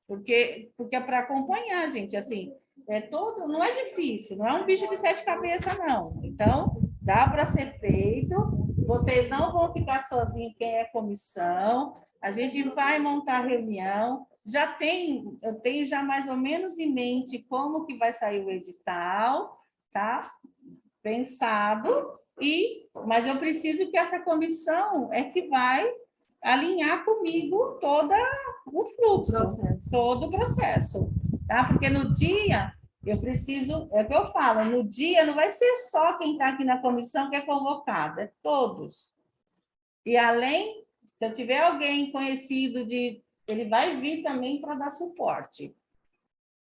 Porque é para acompanhar, gente, assim, não é difícil, não é um bicho de 7 cabeças, não. Então, dá para ser feito, vocês não vão ficar sozinhos, quem é comissão, a gente vai montar reunião, eu tenho já mais ou menos em mente como que vai sair o edital, tá? Pensado, mas eu preciso que essa comissão que vai alinhar comigo todo o fluxo, todo o processo, tá? Porque no dia, eu preciso, o que eu falo, no dia não vai ser só quem está aqui na comissão que é convocado, é todos. E além, se eu tiver alguém conhecido ele vai vir também para dar suporte.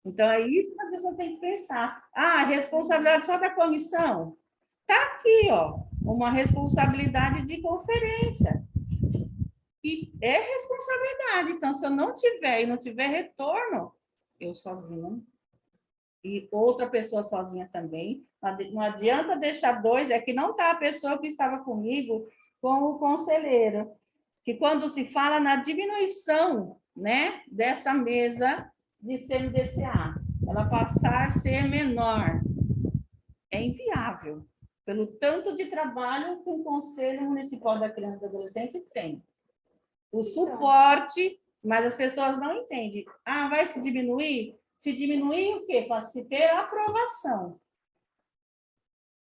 Então, é isso que a pessoa tem que pensar. A responsabilidade só da comissão? Está aqui, ó, uma responsabilidade de conferência. E é responsabilidade. Então, se eu não tiver retorno, eu sozinho. e outra pessoa sozinha também. Não adianta deixar dois, é que não está a pessoa que estava comigo com o conselheiro, que quando se fala na diminuição, né, dessa mesa de CMDCA, ela passar a ser menor, é inviável, pelo tanto de trabalho que o Conselho Municipal da Criança e do Adolescente tem. O suporte, mas as pessoas não entendem. Ah, vai se diminuir? Se diminuir o quê? Para se ter aprovação.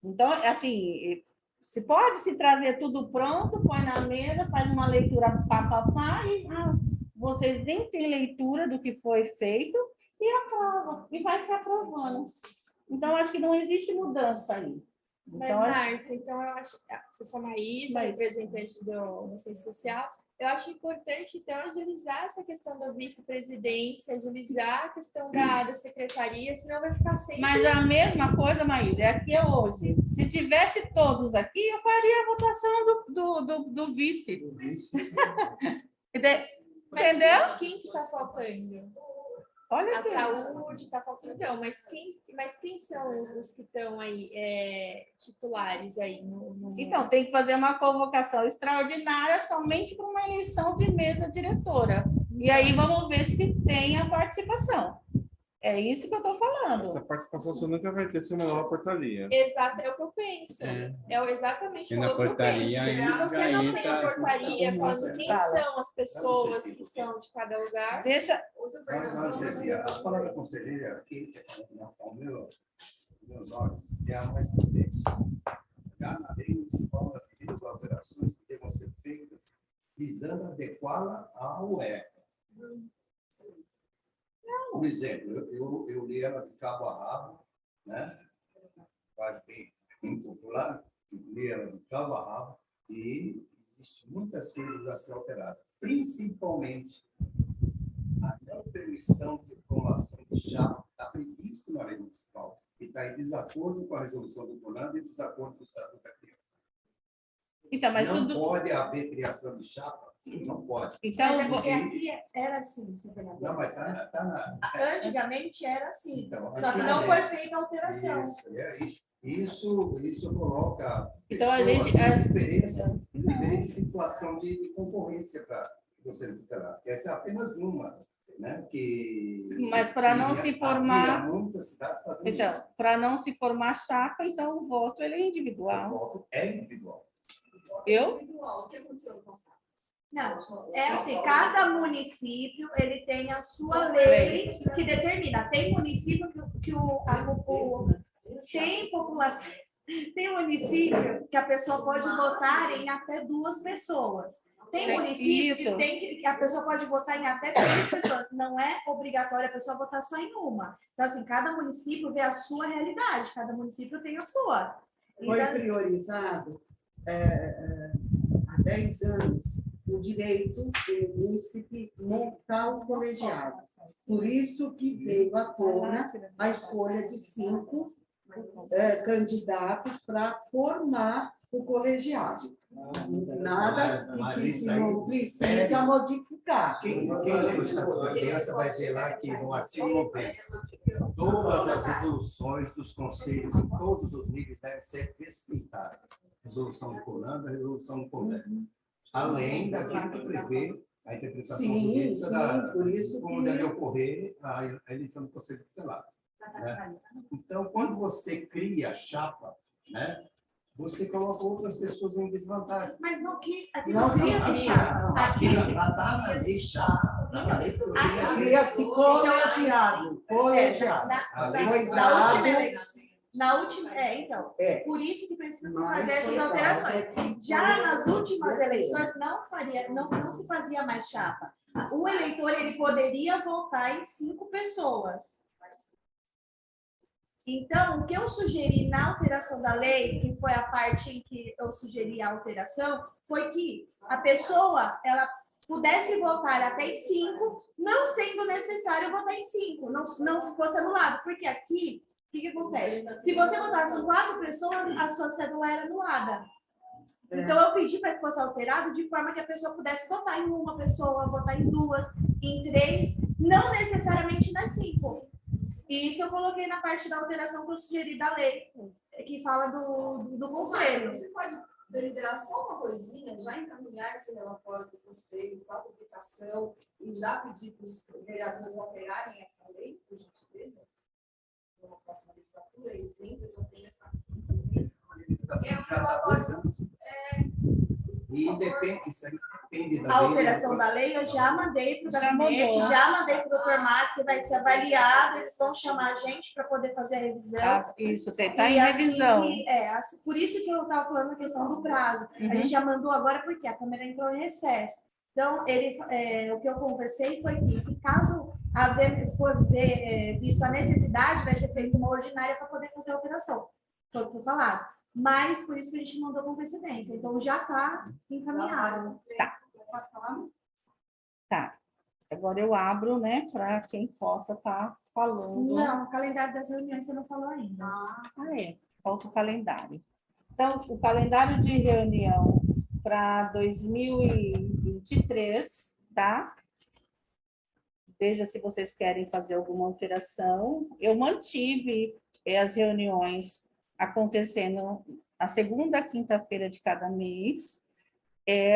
Então, assim, se pode se trazer tudo pronto, põe na mesa, faz uma leitura pá, e vocês nem têm leitura do que foi feito e aprova, e vai se aprovando. Então, acho que não existe mudança aí. Então, Mas, Márcia, então eu acho, eu sou a Maísa, representante da Ciência Social, eu acho importante, então, agilizar essa questão da vice-presidência, agilizar a questão da secretaria, senão vai ficar sempre... Mas a mesma coisa, Maísa, é aqui hoje. Se tivesse todos aqui, eu faria a votação do vice. Entendeu? Mas quem que está faltando? Olha a saúde está faltando. Então, mas quem são os que estão aí titulares aí? Então, tem que fazer uma convocação extraordinária somente para uma eleição de mesa diretora. E aí vamos ver se tem a participação. É isso que eu estou falando. Essa participação você nunca vai ter se uma nova portaria. Exato, é o que eu penso. É exatamente o que eu penso. Se você não tem a portaria falando quem são as pessoas que são de cada lugar... Deixa... A fala da conselheira aqui, ao meus olhos, é a mais potente. A lei municipal das devidas alterações que devam ser feitas visando adequá-la ao ECA. Por exemplo, eu li ela de cabo a rabo, né? Quase bem popular, li ela de cabo a rabo, e existem muitas coisas a ser alteradas, principalmente a não permissão de formação de chapa está previsto na lei municipal e está em desacordo com a resolução do CONAB e desacordo com o Estatuto da Criança. Então, mas não pode haver criação de chapa. Não pode. Então, porque aqui era assim, não, mas está na... Antigamente era assim. Então, só que não foi feita a alteração. Isso coloca então, a gente diferente situação de concorrência para você tutelar. Essa é apenas uma, né? Mas para não se formar. Muitas cidades fazem então, isso. Para não se formar chapa, então o voto ele é individual. O voto é individual. Eu? O que aconteceu no passado? Não, é assim, cada município ele tem a sua lei que determina. Tem município tem população, tem município que a pessoa pode votar em até 2 pessoas. Tem município que a pessoa pode votar em até 3 pessoas. Não é obrigatório a pessoa votar só em uma. Então, assim, cada município vê a sua realidade, cada município tem a sua. Foi priorizado há 10 anos o direito do município montar um colegiado. Por isso que veio à tona a escolha de 5 candidatos para formar o colegiado. Nada que não precisa modificar. Quem lê o Estatuto da Criança vai ver lá que no artigo 90, todas as resoluções dos conselhos em todos os níveis devem ser respeitadas. Resolução do CONAB, resolução do CONDEM. Além daquilo que prevê a interpretação jurídica como deve ocorrer a eleição do Conselho Tutelar. Né? Então, quando você cria chapa, né, você coloca outras pessoas em desvantagem. Mas não que aqui não cria chapa. Aqui está na lei chapa. Cria-se colegiado. Na última, por isso que precisa se fazer essas alterações. Já nas últimas eleições não se fazia mais chapa. O eleitor ele poderia votar em 5 pessoas. Então, o que eu sugeri na alteração da lei, que foi a parte em que eu sugeri a alteração, foi que a pessoa ela pudesse votar até em 5, não sendo necessário votar em 5, não se fosse anulado, porque aqui o que acontece? Se você votasse em 4 pessoas, a sua cédula era anulada. Então, eu pedi para que fosse alterado de forma que a pessoa pudesse votar em 1 pessoa, votar em 2, em 3, não necessariamente nas 5. E isso eu coloquei na parte da alteração que eu sugeri da lei, que fala do conselho. Você pode deliberar só uma coisinha, já encaminhar esse relatório do conselho para a publicação e já pedir para os vereadores alterarem essa lei, por gentileza? Na próxima legislatura, eles ainda já têm essa E depende, isso aí depende da A lei. alteração da lei eu já mandei para o Já gabinete, mandou. já mandei para o doutor Max, vai ser avaliado, eles vão chamar a gente para poder fazer a revisão. Tá, isso, está em E assim revisão. por isso que eu estava falando a questão do prazo. Uhum. A gente já mandou agora porque a Câmara entrou em recesso. Então, o que eu conversei foi que, se caso for visto a necessidade, vai ser feita uma ordinária para poder fazer a alteração. Foi o que foi falado. Mas, por isso que a gente mandou com antecedência. Então, já está encaminhado. Tá. Posso falar? Tá. Agora eu abro, né, para quem possa estar falando. Não, o calendário das reuniões você não falou ainda. Falta o calendário. Então, o calendário de reunião para 2023, tá? Veja se vocês querem fazer alguma alteração. Eu mantive as reuniões acontecendo a segunda quinta-feira de cada mês. Aí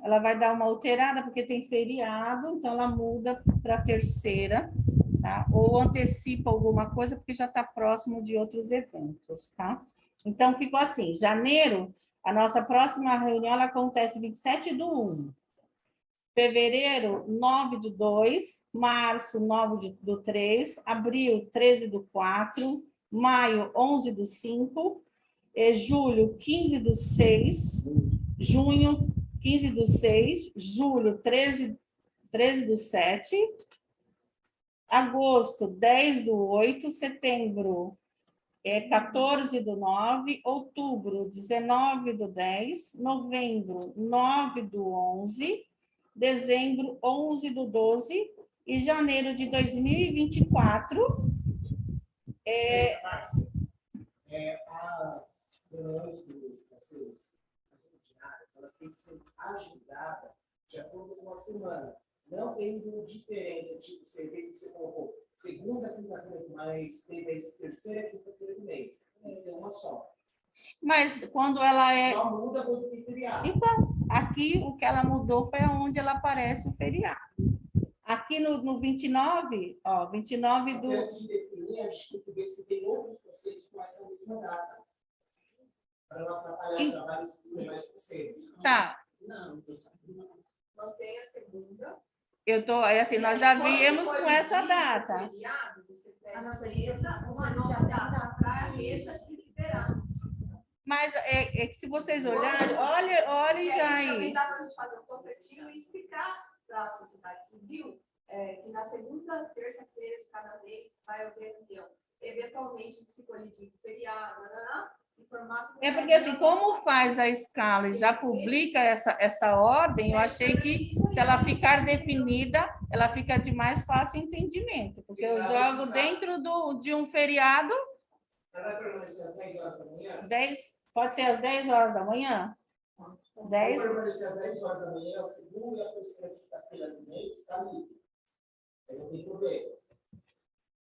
ela vai dar uma alterada, porque tem feriado, então ela muda para a terceira, tá? Ou antecipa alguma coisa, porque já está próximo de outros eventos, tá? Então, ficou assim, janeiro, a nossa próxima reunião, ela acontece 27/1. Fevereiro, 9/2, março, 9/3, abril, 13/4, maio, 11/5, julho, 15/6, junho, 15/6, julho, 13/7, agosto, 10/8, setembro, 14/9, outubro, 19/10, novembro, 9/11, dezembro, 11/12 e janeiro de 2024. As reuniões dos conselhos ordinárias, elas têm que ser agendadas de acordo com a semana. Não tendo diferença, tipo, você colocou segunda, quinta-feira do mês, teve a terceira quinta-feira do mês. Tem que ser uma só. Mas quando ela é... Só muda quando tem feriado. Então, aqui o que ela mudou foi onde ela aparece o feriado. Aqui no 29, ó, 29 do... Antes de definir, a gente tem que ver se tem outros conselhos com essa mesma data. Para não atrapalhar o trabalho dos demais conselhos. Tá. Não tem a segunda. Eu tô, assim, nós já viemos com essa data. A nossa uma nova data para a mesa se liberar. Mas é que se vocês olharem, olhem já aí. Também dá para a gente fazer um panfletinho e explicar para a sociedade civil que na segunda, terça-feira de cada mês vai haver reunião. Eventualmente, se colidir com feriado, É porque, assim, como faz a escala e já publica essa ordem, eu achei que, se ela ficar definida, ela fica de mais fácil entendimento, porque eu jogo dentro de um feriado... Ela vai permanecer às 10 horas da manhã? Pode ser às 10 horas da manhã? 10? Vai permanecer às 10 horas da manhã, a segunda e a terceira quinta-feira do mês, está livre. Aí não tem problema.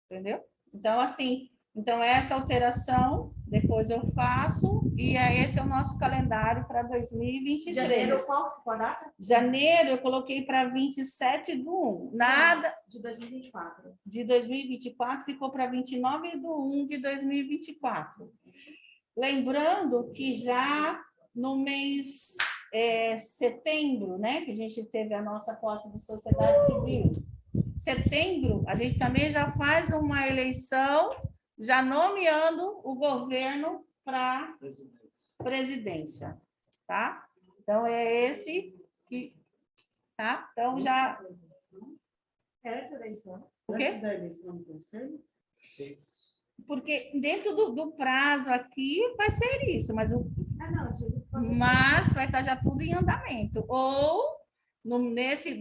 Entendeu? Então, assim... Então, essa alteração, depois eu faço, e esse é o nosso calendário para 2023. Janeiro, qual ficou a data? Janeiro, eu coloquei para 27/1. Nada... De 2024. De 2024, ficou para 29/1 de 2024. Lembrando que já no mês setembro, né, que a gente teve a nossa posse de sociedade civil, setembro, a gente também já faz uma eleição, já nomeando o governo para presidência, tá? Então, é esse que... Tá? Então, já... Essa eleição. O quê? Essa da eleição do conselho? Sim. Porque dentro do prazo aqui vai ser isso, mas mas vai estar já tudo em andamento. Ou nesse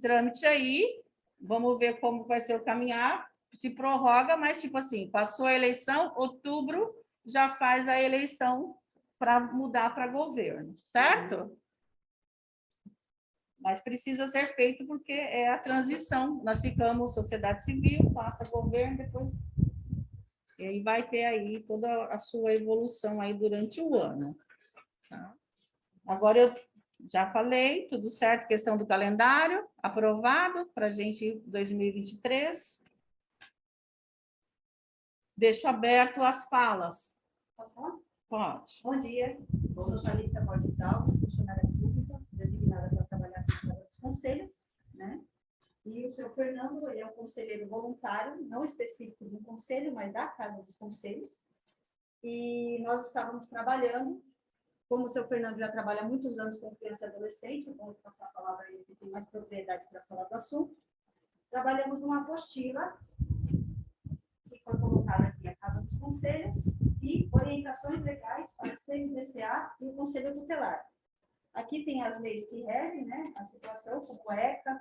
trâmite aí, vamos ver como vai ser o caminhar, se prorroga, mas tipo assim, passou a eleição, outubro já faz a eleição para mudar para governo, certo? Mas precisa ser feito porque é a transição. Nós ficamos sociedade civil, passa governo, depois... E aí vai ter aí toda a sua evolução aí durante o ano. Tá? Agora eu já falei, tudo certo, questão do calendário, aprovado para a gente 2023. Deixo aberto as falas. Posso falar? Pode. Bom dia, sou Thalita Borges Alves, funcionária pública, designada para trabalhar na Câmara dos Conselhos, né? E o senhor Fernando, ele é um conselheiro voluntário, não específico do conselho, mas da Casa dos Conselhos. E nós estávamos trabalhando, como o senhor Fernando já trabalha há muitos anos com criança e adolescente, eu vou passar a palavra a ele, que tem mais propriedade para falar do assunto. Trabalhamos numa apostila que foi colocada aqui a Casa dos Conselhos e orientações legais para o CMDCA e o Conselho Tutelar. Aqui tem as leis que regem, né, a situação, como o ECA,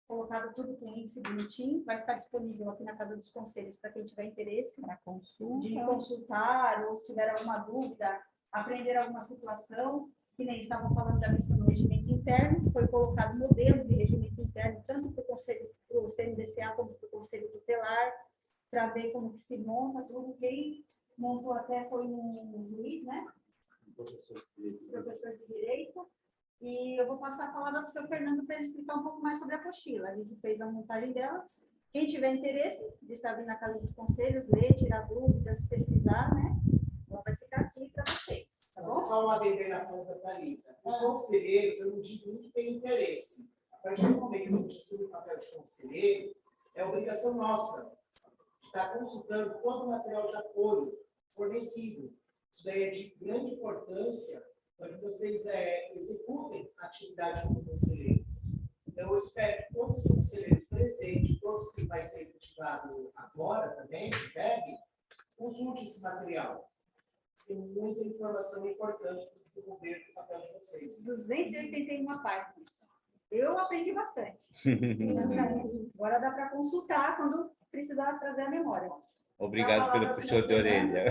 colocado tudo com índice bonitinho, vai ficar disponível aqui na Casa dos Conselhos para quem tiver interesse de consultar ou se tiver alguma dúvida, aprender alguma situação, que nem estavam falando da questão do regimento interno, foi colocado modelo de regimento interno, tanto para o Conselho, para o CMDCA, como para o Conselho Tutelar, para ver como que se monta tudo. Quem montou até foi um juiz, né? Professor de Direito. E eu vou passar a palavra para o senhor Fernando para ele explicar um pouco mais sobre a apostila. A gente fez a montagem dela. Quem tiver interesse de estar vindo na Casa dos Conselhos, ler, tirar dúvidas, pesquisar, né? Ela vai ficar aqui para vocês. Tá bom? Só uma adendo na conta da Thalita. Os conselheiros, eu não digo nem que tem interesse. A partir do momento que a gente assume o papel de conselheiro, é obrigação nossa estar consultando todo o material de apoio fornecido. Isso daí é de grande importância para que vocês executem a atividade como conselheiro. Então, eu espero que todos os conselheiros presentes, todos que vai ser efetivado agora também, que deve, consulte esse material. Tem muita informação importante para desenvolver o papel de vocês. 281 páginas. Eu aprendi bastante. Agora dá para consultar quando precisar trazer a memória. Obrigado pelo puxão de orelha.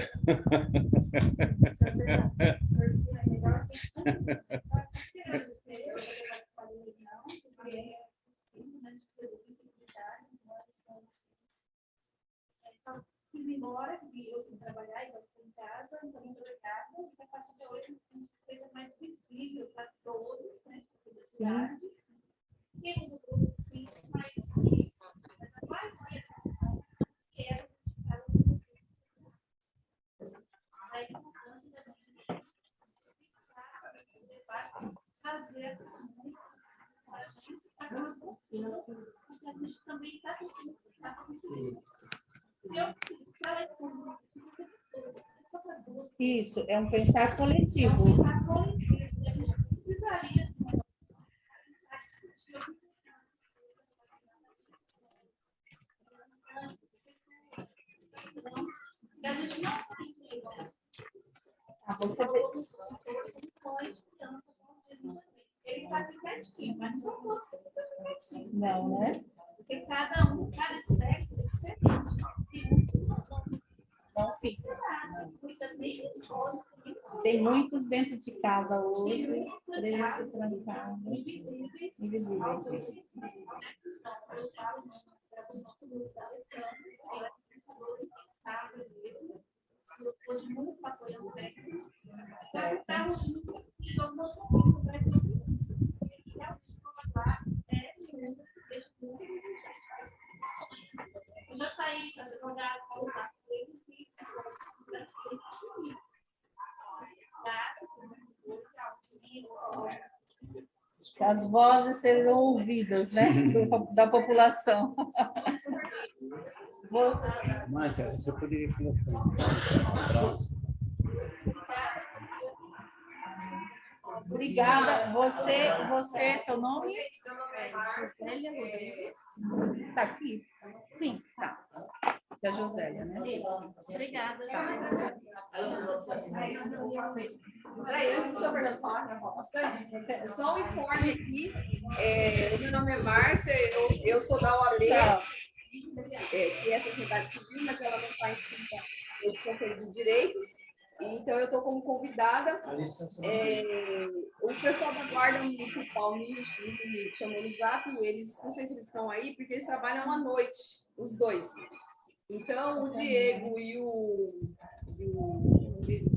Preciso ir embora, porque eu tenho que trabalhar e vou ficar em casa, então muito obrigada. E a partir de hoje, a gente seja mais visível para todos, né? Da cidade. Temos o grupo sim, mas a maioria quero dedicar essas coisas. A importância da gente fazer a gente estar mais consciente, porque a gente também está conseguindo. Isso, é um pensar coletivo. É um pensar coletivo. A gente precisaria a gente não ele está aqui quietinho, mas não são todos que ficam quietinhos. Não, né? Porque cada aspecto é diferente. Não fica. Tem muitos dentro de casa hoje, presos, trancados, invisíveis. Hoje muito apoiando o técnico. Eu já saí para jogar voltar com eles e As vozes serão ouvidas, né, da população. Márcia, você poderia colocar um abraço? Obrigada. Você, seu nome? Meu nome é Josélia Rodrigues. Está aqui? Sim, tá. Da Josélia, né? Isso. Obrigada. Peraí, antes do senhor Fernando falar, que eu falo bastante, só um informe aqui. O meu nome é Márcia, eu sou da OAB, que é a sociedade civil, mas ela não está inscrita no Conselho de Direitos. Então, eu estou como convidada. O pessoal da Guarda Municipal me chamou no Zap, e eles, não sei se eles estão aí, porque eles trabalham à noite, os dois. Então, o Diego e o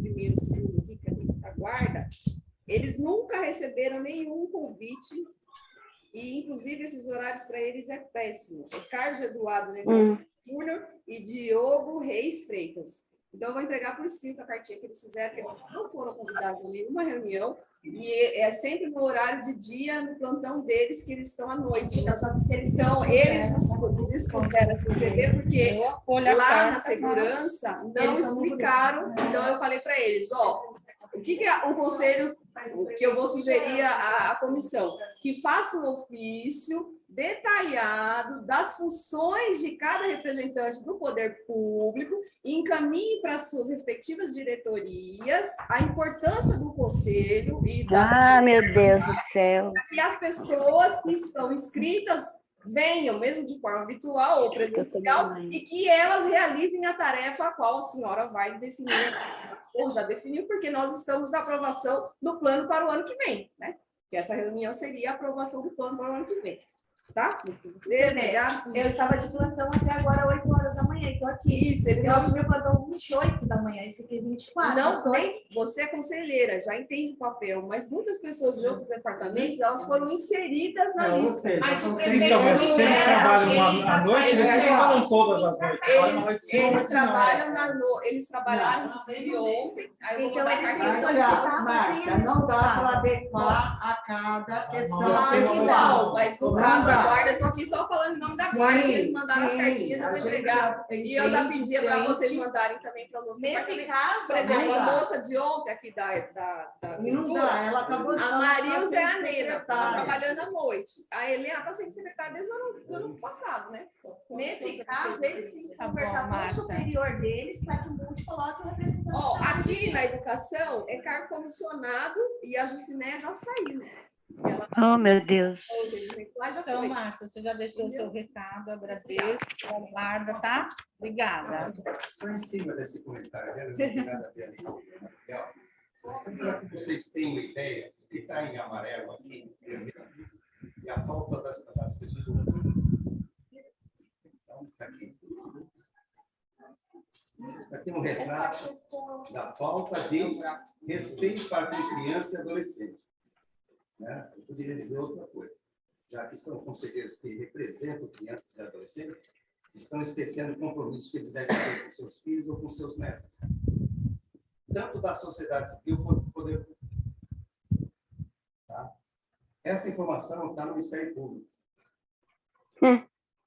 primeiro segundo que fica da Guarda, eles nunca receberam nenhum convite, e, inclusive, esses horários para eles é péssimo. É Carlos Eduardo Júnior e Diogo Reis Freitas. Então, eu vou entregar por escrito a cartinha que eles fizeram, que eles não foram convidados a nenhuma reunião, e é sempre no horário de dia, no plantão deles, que eles estão à noite. Então, eles dispuseram se inscrever, porque lá na segurança não explicaram. Então, eu falei para eles, o que é o conselho que eu vou sugerir à comissão? Que faça um ofício detalhado das funções de cada representante do poder público e encaminhe para as suas respectivas diretorias a importância do conselho e meu Deus do céu. que as pessoas que estão inscritas venham, mesmo de forma virtual ou presencial, e que elas realizem a tarefa a qual a senhora vai definir, ou já definiu, porque nós estamos na aprovação do plano para o ano que vem, né? Que essa reunião seria a aprovação do plano para o ano que vem. Tá? Eu estava de plantão até agora, 8 horas da manhã, estou aqui. Isso, eu assumi o plantão 28 da manhã e fiquei 24. Não, nem você é conselheira, já entende o papel, mas muitas pessoas de outros departamentos, elas foram inseridas na lista. Mas o prefeito então, mas se eles trabalham à noite, eles trabalham todas as noites. Eles trabalham eles trabalharam, inclusive, ontem. Aí eu vou mandar carta. Márcia, não dá para adequar a cada questão. Não, mas no caso da Guarda, eu estou aqui só falando em nome da Guarda, que eles mandaram as cartinhas, eu vou entregar. E eu já pedi para vocês mandarem também para os outros. Nesse caso, por exemplo, a moça de ontem aqui da cultura, ela acabou de a Marilza é a ser Nena, está trabalhando à noite. A Helena está sendo secretária desde o ano passado, né? Nesse caso, eles têm que conversar com o superior deles para que o Multi coloque o representante. Aqui na educação é cargo comissionado e a Juciné já saiu. Oh, meu Deus. Então, Márcia, você já deixou o seu recado, agradeço, aguarda, tá? Obrigada. Só em cima desse comentário, né? Não tem nada a ver ali com o material. Para que vocês tenham uma ideia, o que está em amarelo aqui, e a falta das pessoas. Então, está aqui. Isso aqui é um retrato da falta de respeito para com criança e adolescente. Né? Eu poderia dizer outra coisa, já que são conselheiros que representam crianças e adolescentes, estão esquecendo compromissos que eles devem ter com seus filhos ou com seus netos, tanto da sociedade civil quanto do poder público. Tá? Essa informação está no Ministério Público.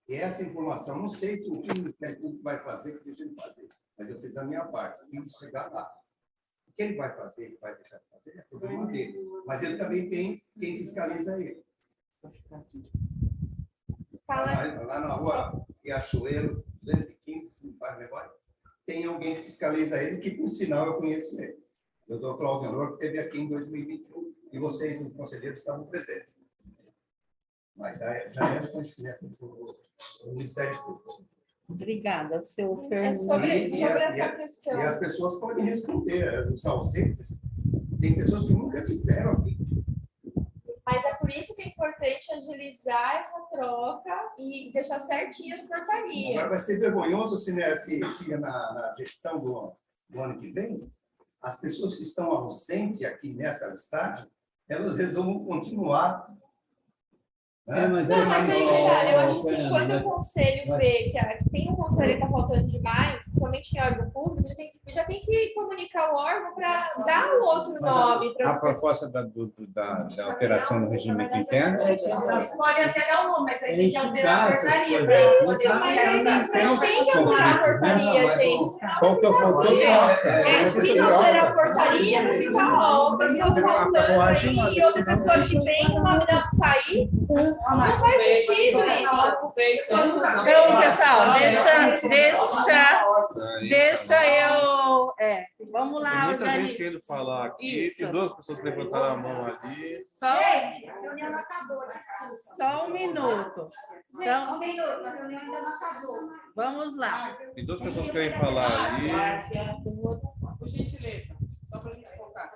E essa informação, não sei se o que o Ministério Público vai fazer, que deixa ele fazer, mas eu fiz a minha parte, fiz chegar lá. O que ele vai fazer, ele vai deixar de fazer, é problema dele. Mas ele também tem quem fiscaliza ele. Lá na rua Riachuelo, 215, se não faz memória, tem alguém que fiscaliza ele, que, por sinal, eu conheço ele. O doutor Cláudio Honor, que esteve aqui em 2021, e vocês, os conselheiros, estavam presentes. Mas já é do conhecimento do Ministério Público. Obrigada, seu Fernando. Sobre essa questão. E as pessoas podem responder, os ausentes, tem pessoas que nunca tiveram aqui. Mas é por isso que é importante agilizar essa troca e deixar certinho as portarias. Agora vai ser vergonhoso se na gestão do ano que vem, as pessoas que estão ausentes aqui nessa listagem, elas resolvam continuar. Mas eu acho que quando o conselho vê que tem um conselho que está faltando demais, somente em órgão público, já tem que comunicar o órgão para dar um outro nome. A proposta da alteração do regimento interno. Pode até dar um nome, mas aí tem que alterar a portaria para poder. Mas tem que alterar a portaria, gente. Qual que é o fator? Se não alterar a portaria, fica a pessoa faltando aí, outra pessoa que vem, o nome dela sair. Não faz sentido isso. Então, pessoal, deixa eu... vamos lá. Tem muita gente querendo falar aqui. Isso. Tem duas pessoas que levantaram a mão ali. Só um minuto. Então, a reunião ainda não acabou. vamos lá. Tem duas pessoas que querem falar ali. por gentileza, só para a gente focar.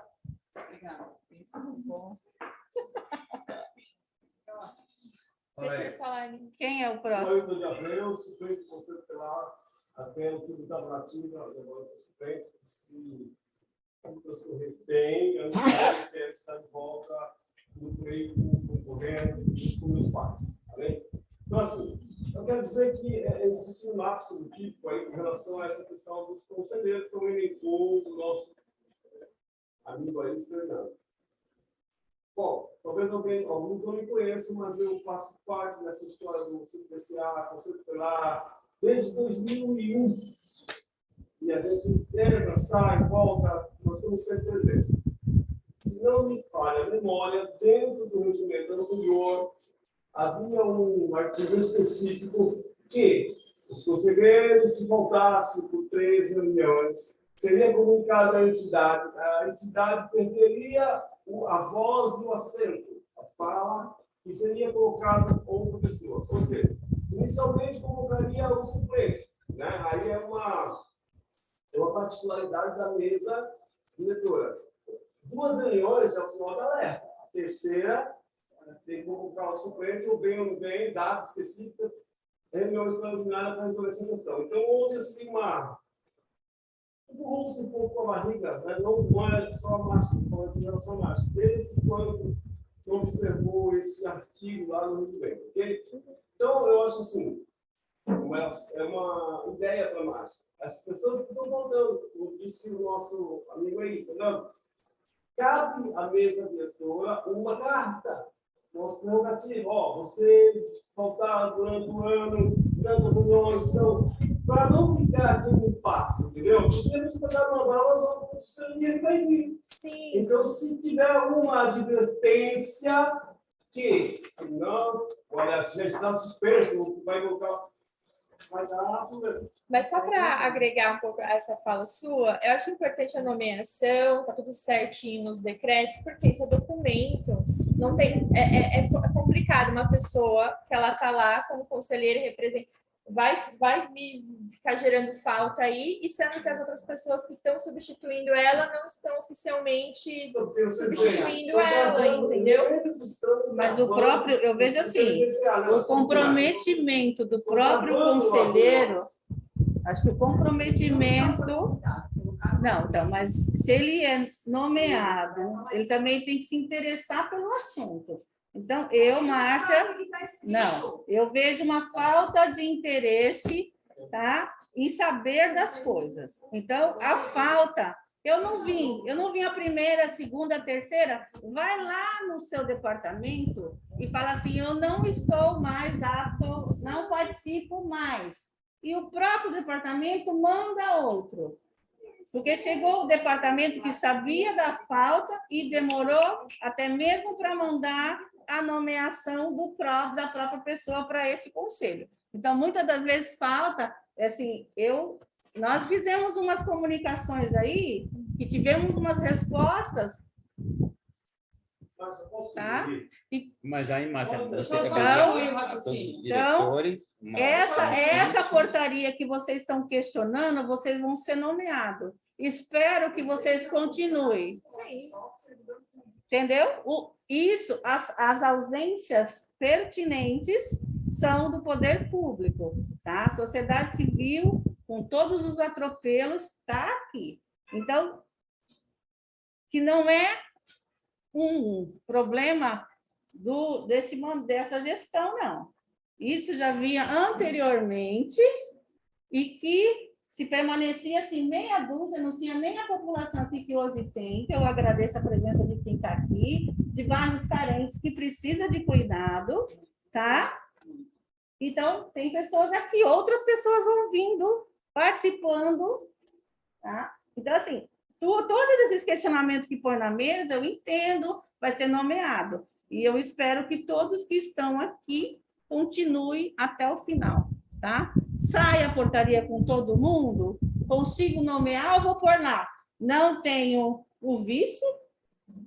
Obrigada. Isso é bom. Deixa eu falar. Quem é o Sou próximo? eu, de Abreu, suplente do Conselho Tutelar, até o Tribunal Nativa, agora do suplente, se tudo transcorrer bem, eu não quero estar de volta no pleito, concorrendo com meus pais. Tá bem? Então, assim, eu quero dizer que existe um lapso do tipo aí com relação a essa questão dos conselheiros, como elencou o nosso amigo aí, Fernando. Bom, talvez alguns não me conheçam, mas eu faço parte dessa história do CPCA, Conselho Tutelar, desde 2001. E a gente entra, sai, volta, nós estamos sempre presentes. Se não me falha a memória, dentro do regimento anterior, havia um artigo específico que os conselheiros que faltassem por 3 reuniões seria comunicado à entidade. A entidade perderia a voz e o assento, a fala, e seria colocado outra pessoa. Ou seja, inicialmente convocaria o suplente. Né? Aí é uma particularidade da mesa diretora. 2 reuniões é o sinal de alerta. A terceira tem que convocar o suplente, ou bem ou não bem, data específica, reunião extraordinária para resolver essa questão. Então, houve assim empurrou-se um pouco com a barriga, né? Não é só a marcha, não é em relação à marcha. Desde quando observou esse artigo lá no regimento, ok? Então, eu acho assim, é uma ideia para a marcha. As pessoas que estão voltando, como disse o nosso amigo aí, Fernando, cabe à mesa diretora uma carta, nosso prerrogativo. Vocês faltaram durante o ano, tantas reuniões, para não ficar aqui no impasse, entendeu? Se temos que pegar uma bala, ninguém vai vir. Sim. Então, se tiver uma advertência que, se não, olha, já está suspenso, vai colocar. Vai dar problema. Mas só para agregar um pouco a essa fala sua, eu acho importante a nomeação, tá tudo certinho nos decretos, porque esse é documento, não tem, é complicado uma pessoa que ela tá lá como conselheira e representa, vai ficar gerando falta aí, e sendo que as outras pessoas que estão substituindo ela não estão oficialmente substituindo ela, entendeu? Mas o próprio, eu vejo assim, o comprometimento do próprio conselheiro, acho que o comprometimento, não, então, mas se ele é nomeado, ele também tem que se interessar pelo assunto. Então, Márcia, não, eu vejo uma falta de interesse, tá, em saber das coisas. Então, a falta, eu não vim a primeira, a segunda, a terceira, vai lá no seu departamento e fala assim, eu não estou mais apto, não participo mais. E o próprio departamento manda outro. Porque chegou o departamento que sabia da falta e demorou até mesmo para mandar a nomeação da própria pessoa para esse conselho. Então, muitas das vezes falta, assim, nós fizemos umas comunicações aí, que tivemos umas respostas, tá? Mas aí, Márcia, você então, essa portaria que vocês estão questionando, vocês vão ser nomeados. Espero que vocês continuem. Entendeu? As ausências pertinentes são do poder público, tá? A sociedade civil, com todos os atropelos, está aqui. Então, que não é um problema dessa gestão, não. Isso já vinha anteriormente e que se permanecia assim, meia dúzia, não tinha nem a população aqui que hoje tem, que eu agradeço a presença de quem está aqui, de vários carentes que precisa de cuidado, tá? Então, tem pessoas aqui, outras pessoas vão vindo, participando, tá? Então, assim, todos esses questionamentos que põe na mesa, eu entendo, vai ser nomeado. E eu espero que todos que estão aqui continuem até o final, tá? Sai a portaria com todo mundo, consigo nomear, eu vou pôr lá. Não tenho o vice,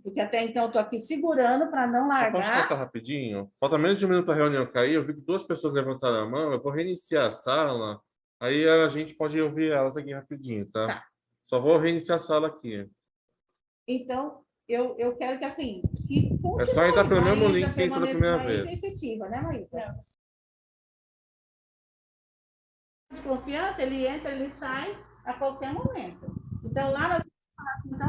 porque até então estou aqui segurando para não largar. Posso contar rapidinho? Falta menos de 1 minuto para a reunião cair, eu vi que 2 pessoas levantaram a mão, eu vou reiniciar a sala, aí a gente pode ouvir elas aqui rapidinho, tá? Só vou reiniciar a sala aqui. Então, eu quero que, assim, que É só entrar pelo mesmo Maísa link que entrou da permaneça- primeira Maísa é vez. efetiva, né, Maísa? De confiança, ele entra, ele sai a qualquer momento. Então,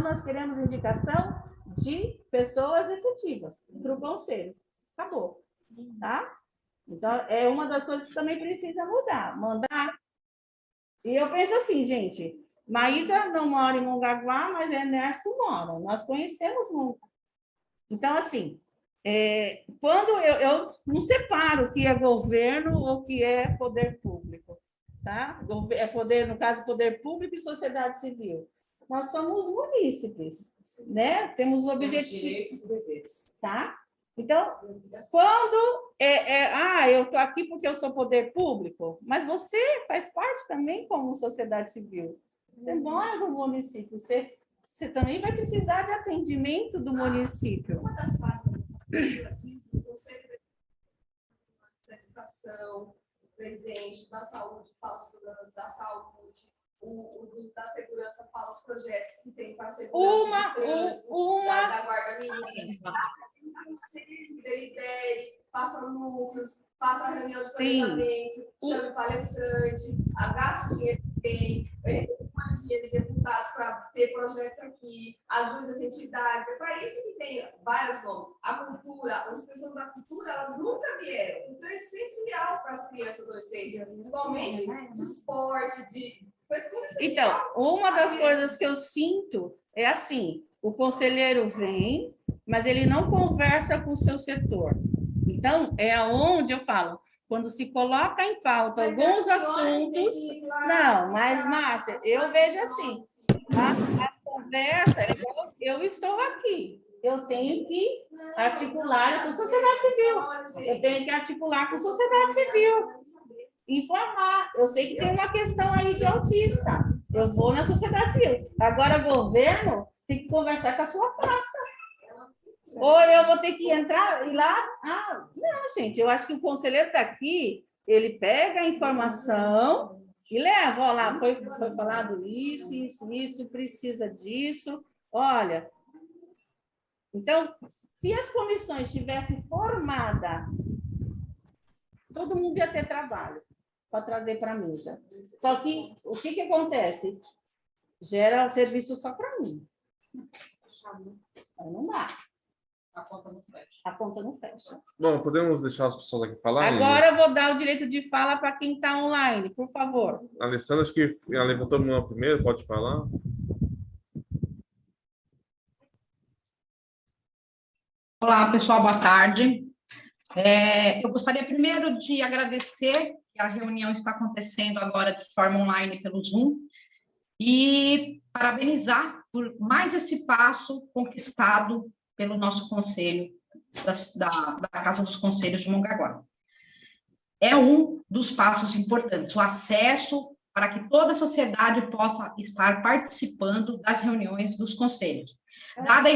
nós queremos indicação de pessoas efetivas para o conselho. Acabou. Tá? Então, é uma das coisas que também precisa mudar. Mandar. E eu penso assim, gente, Maísa não mora em Mongaguá, mas Ernesto mora. Nós conhecemos Mongaguá. Então, assim, quando eu não separo o que é governo ou o que é poder público, tá? É poder, no caso, poder público e sociedade civil. Nós somos munícipes, né? Temos objetivos. Direitos e deveres. Tá? Então, quando eu estou aqui porque eu sou poder público, mas você faz parte também como sociedade civil. Você mora no município, você também vai precisar de atendimento do município. Uma das partes do Conselho da Educação, presente, da saúde, fala os programas da saúde, o da segurança fala os projetos que tem para a segurança do trânsito, da Guarda Mineira. Delibere, faça núcleos, faça reunião de planejamento, chame palestrante, gaste dinheiro que tem, recomenda dinheiro de deputados para ter projetos aqui, ajude as entidades. É para isso que tem vários nomes. A cultura, as pessoas da cultura, elas nunca vieram. Então, é essencial para as crianças e adolescentes, principalmente de esporte, de... Então, uma das coisas que eu sinto é assim, o conselheiro vem, mas ele não conversa com o seu setor. Então, é aonde eu falo, quando se coloca em pauta alguns assuntos... Não, mas, Márcia, eu vejo assim, as conversas, eu estou aqui, eu tenho que articular, eu sou sociedade civil, eu tenho que articular com a sociedade civil, informar. Eu sei que tem uma questão aí de autista, eu vou na sociedade civil. Agora, governo tem que conversar com a sua praça. Ou eu vou ter que entrar e lá... não, gente, eu acho que o conselheiro está aqui, ele pega a informação e leva, ó, lá, foi falado isso, precisa disso, olha. Então, se as comissões tivessem formada, todo mundo ia ter trabalho para trazer para a mesa. Só que, o que acontece? Gera serviço só para mim. Aí não dá. A conta não fecha. A conta não fecha. Bom, podemos deixar as pessoas aqui falarem? Agora eu vou dar o direito de fala para quem está online, por favor. A Alessandra, acho que ela levantou a mão primeiro, pode falar? Olá, pessoal, boa tarde. Eu gostaria primeiro de agradecer que a reunião está acontecendo agora de forma online pelo Zoom e parabenizar por mais esse passo conquistado pelo nosso conselho, da Casa dos Conselhos de Mongaguá. É um dos passos importantes, o acesso para que toda a sociedade possa estar participando das reuniões dos conselhos. Dada a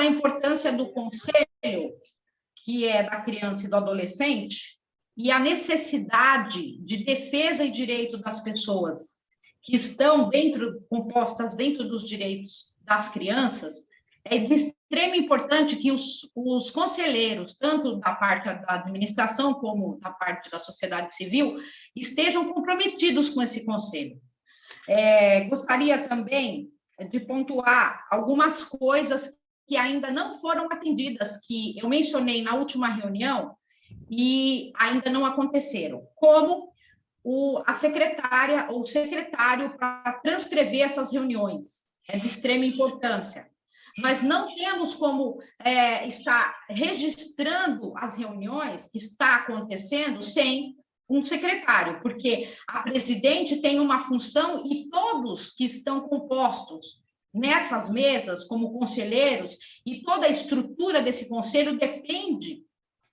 importância do conselho, que é da criança e do adolescente, e a necessidade de defesa e direito das pessoas que estão compostas dentro dos direitos das crianças, é de extrema importância que os conselheiros, tanto da parte da administração como da parte da sociedade civil, estejam comprometidos com esse conselho. Gostaria também de pontuar algumas coisas que ainda não foram atendidas, que eu mencionei na última reunião e ainda não aconteceram, como a secretária ou o secretário para transcrever essas reuniões, é de extrema importância. Nós não temos como estar registrando as reuniões que está acontecendo sem um secretário, porque a presidente tem uma função e todos que estão compostos nessas mesas como conselheiros e toda a estrutura desse conselho depende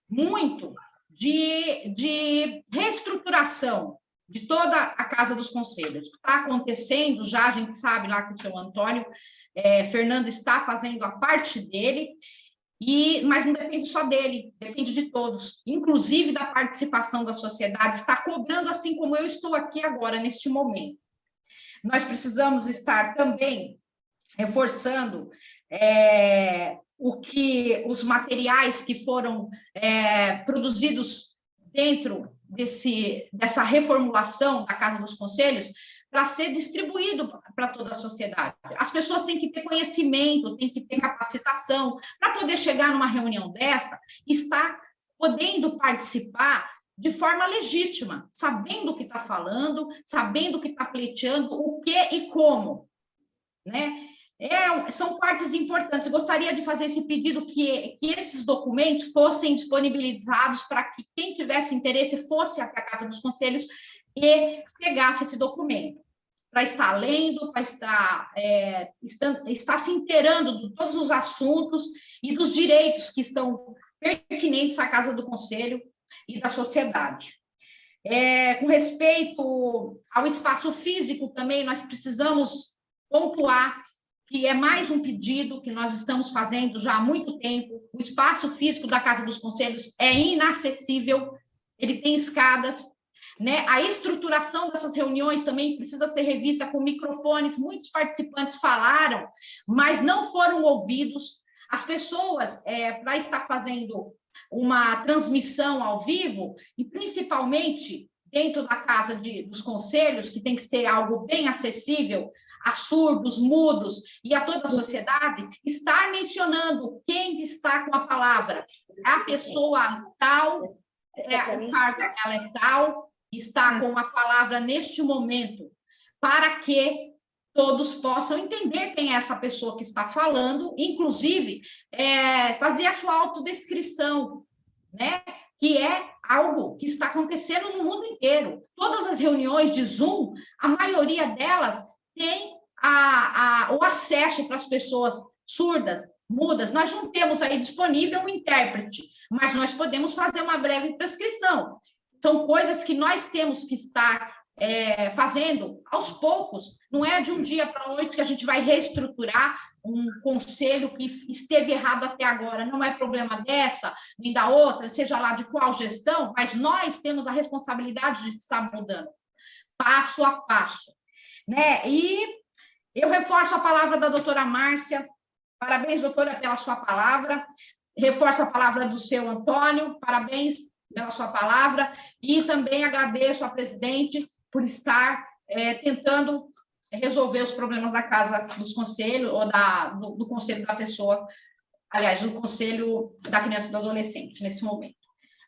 muito de reestruturação de toda a Casa dos Conselhos. Está acontecendo já, a gente sabe lá que o seu Antônio Fernando está fazendo a parte dele, mas não depende só dele, depende de todos, inclusive da participação da sociedade, está cobrando assim como eu estou aqui agora, neste momento. nós precisamos estar também reforçando os materiais que foram produzidos dentro dessa reformulação da Casa dos Conselhos, para ser distribuído para toda a sociedade. As pessoas têm que ter conhecimento, têm que ter capacitação, para poder chegar numa reunião dessa, estar podendo participar de forma legítima, sabendo o que está falando, sabendo o que está pleiteando, o que e como, né? São partes importantes. Eu gostaria de fazer esse pedido que esses documentos fossem disponibilizados para que quem tivesse interesse fosse até a Casa dos Conselhos e pegasse esse documento, para estar lendo, para estar se inteirando de todos os assuntos e dos direitos que estão pertinentes à Casa do Conselho e da sociedade. Com respeito ao espaço físico também, nós precisamos pontuar que é mais um pedido que nós estamos fazendo já há muito tempo. O espaço físico da Casa dos Conselhos é inacessível, ele tem escadas, né? A estruturação dessas reuniões também precisa ser revista com microfones. Muitos participantes falaram, mas não foram ouvidos. As pessoas, para estar fazendo uma transmissão ao vivo, e principalmente dentro da Casa dos Conselhos, que tem que ser algo bem acessível a surdos, mudos e a toda a sociedade, estar mencionando quem está com a palavra. A pessoa tal, o cargo dela é tal, está com a palavra neste momento, para que todos possam entender quem é essa pessoa que está falando, inclusive fazer a sua autodescrição, né? Que é algo que está acontecendo no mundo inteiro. Todas as reuniões de Zoom, a maioria delas tem o acesso para as pessoas surdas, mudas. Nós não temos aí disponível um intérprete, mas nós podemos fazer uma breve transcrição. São coisas que nós temos que estar fazendo aos poucos. Não é de um dia para a noite que a gente vai reestruturar um conselho que esteve errado até agora. Não é problema dessa, nem da outra, seja lá de qual gestão, mas nós temos a responsabilidade de estar mudando, passo a passo, né? E eu reforço a palavra da doutora Márcia. Parabéns, doutora, pela sua palavra. Reforço a palavra do seu Antônio. Parabéns pela sua palavra. E também agradeço à presidente por estar tentando resolver os problemas da Casa dos Conselhos, ou do Conselho da Pessoa, aliás, do Conselho da Criança e do Adolescente, nesse momento.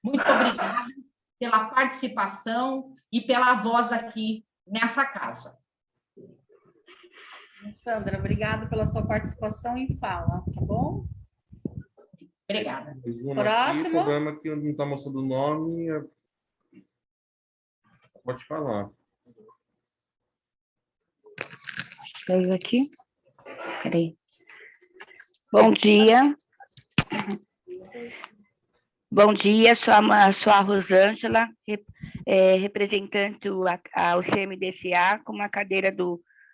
Muito obrigada pela participação e pela voz aqui nessa casa. Sandra, obrigada pela sua participação e fala, tá bom? Obrigada. Próximo. O programa que não está mostrando o nome, pode falar. Veio aqui. Peraí. Bom dia. Bom dia, sou a Rosângela, representante ao CMDCA, com uma cadeira